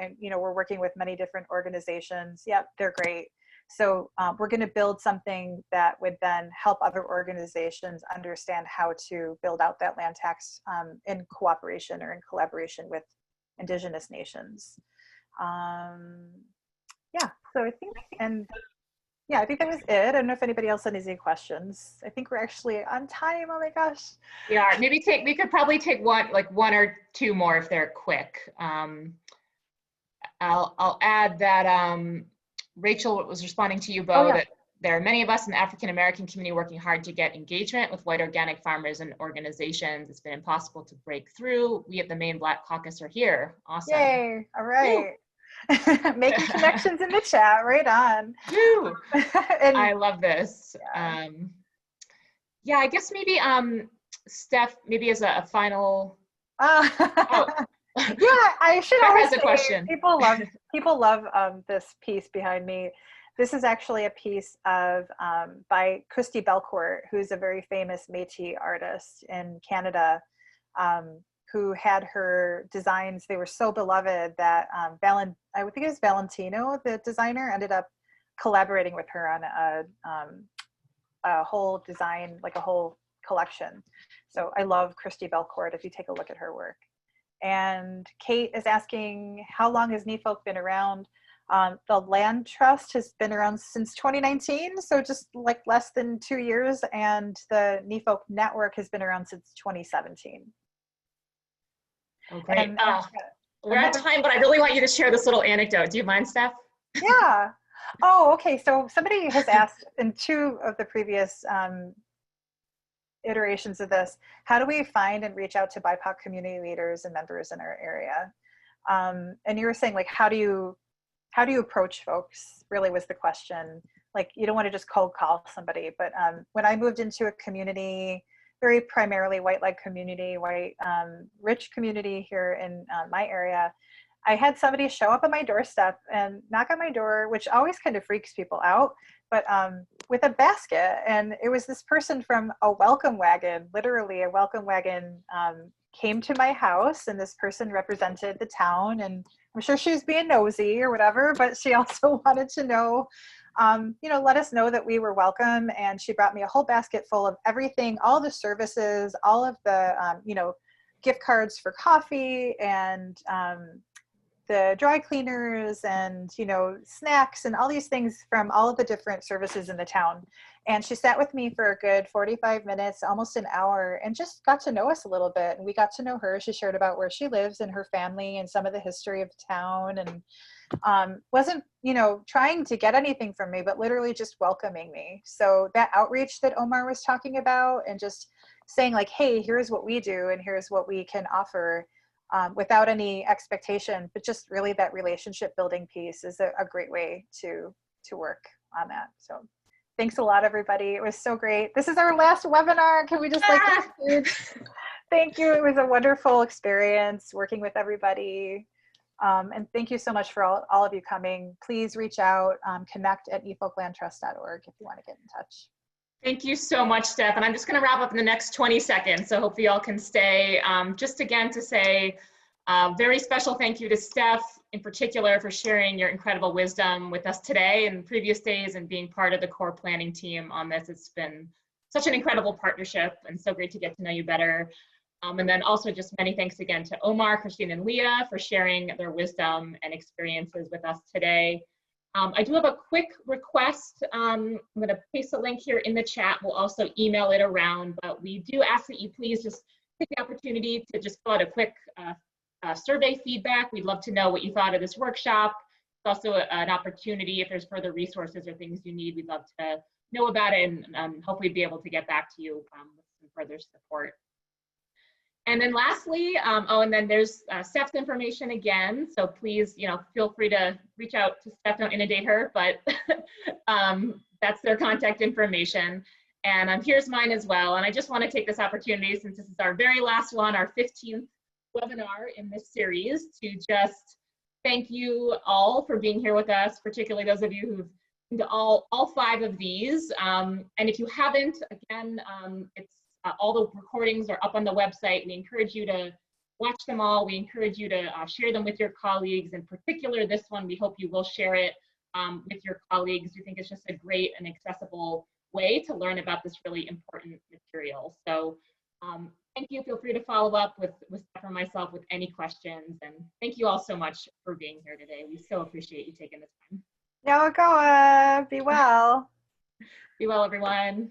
working with many different organizations. Yep, they're great. So we're going to build something that would then help other organizations understand how to build out that land tax in cooperation or in collaboration with Indigenous nations. Yeah, so I think, and yeah, I think that was it. I don't know if anybody else has any questions. I think we're actually on time. Oh my gosh. We are. Maybe we could probably take one or two more if they're quick. I'll add that Rachel was responding to you, Bo, Oh, yeah. that there are many of us in the African American community working hard to get engagement with white organic farmers and organizations. It's been impossible to break through. We at the Maine Black Caucus are here. Awesome. Yay. All right. Making connections in the chat, right on. Woo. And, I love this. Yeah. Yeah, I guess maybe Steph, maybe as a final. Oh. Yeah, I should Steph always has a say, question. people love this piece behind me. This is actually a piece of by Christy Belcourt, who's a very famous Métis artist in Canada, who had her designs. They were so beloved that I think it was Valentino, the designer, ended up collaborating with her on a whole design, like a whole collection. So I love Christy Belcourt if you take a look at her work. And Kate is asking, how long has Newfolk been around? The Land Trust has been around since 2019, so just like less than 2 years, and the Newfolk Network has been around since 2017. Oh, great. And, We're out of time, but I really want you to share this little anecdote. Do you mind, Steph? Yeah. Oh, okay. So somebody has asked in 2 of the previous iterations of this, how do we find and reach out to BIPOC community leaders and members in our area? And you were saying, like, how do you approach folks, really was the question. Like, you don't want to just cold call somebody, but when I moved into a community, very primarily white-led community, rich community here in my area, I had somebody show up at my doorstep and knock on my door, which always kind of freaks people out, but with a basket. And it was this person from a welcome wagon, literally a welcome wagon, came to my house, and this person represented the town, and I'm sure she was being nosy or whatever, but she also wanted to know, let us know that we were welcome. And she brought me a whole basket full of everything, all the services, all of the, gift cards for coffee, and the dry cleaners, and snacks, and all these things from all of the different services in the town. And she sat with me for a good 45 minutes, almost an hour, and just got to know us a little bit. And we got to know her. She shared about where she lives and her family and some of the history of the town, and wasn't trying to get anything from me, but literally just welcoming me. So that outreach that Omar was talking about, and just saying, like, hey, here's what we do and here's what we can offer, without any expectation, but just really that relationship building piece is a great way to work on that. So thanks a lot, everybody. It was so great. This is our last webinar. Can we just thank you. It was a wonderful experience working with everybody. And thank you so much for all of you coming. Please reach out, connect at efolklandtrust.org if you want to get in touch. Thank you so much, Steph. And I'm just going to wrap up in the next 20 seconds. So hopefully y'all can stay. Just again to say, Very special thank you to Steph in particular for sharing your incredible wisdom with us today and previous days and being part of the core planning team on this. It's been such an incredible partnership and so great to get to know you better. And then also just many thanks again to Omar, Christine, and Leah for sharing their wisdom and experiences with us today. I do have a quick request. I'm going to paste a link here in the chat. We'll also email it around, but we do ask that you please just take the opportunity to just fill out a quick survey feedback. We'd love to know what you thought of this workshop. It's also an opportunity if there's further resources or things you need, we'd love to know about it and hopefully be able to get back to you with some further support. And then lastly, oh, and then there's Steph's information again. So please, feel free to reach out to Steph, don't inundate her, but that's their contact information. And here's mine as well. And I just want to take this opportunity, since this is our very last one, our 15th webinar in this series, to just thank you all for being here with us, particularly those of you who've been to all 5 of these. And if you haven't, again, it's all the recordings are up on the website. We encourage you to watch them all. We encourage you to share them with your colleagues. In particular, this one, we hope you will share it with your colleagues. We think it's just a great and accessible way to learn about this really important material. So thank you. Feel free to follow up with Steph or myself with any questions. And thank you all so much for being here today. We so appreciate you taking the time. Yawagoa, be well. Be well, everyone.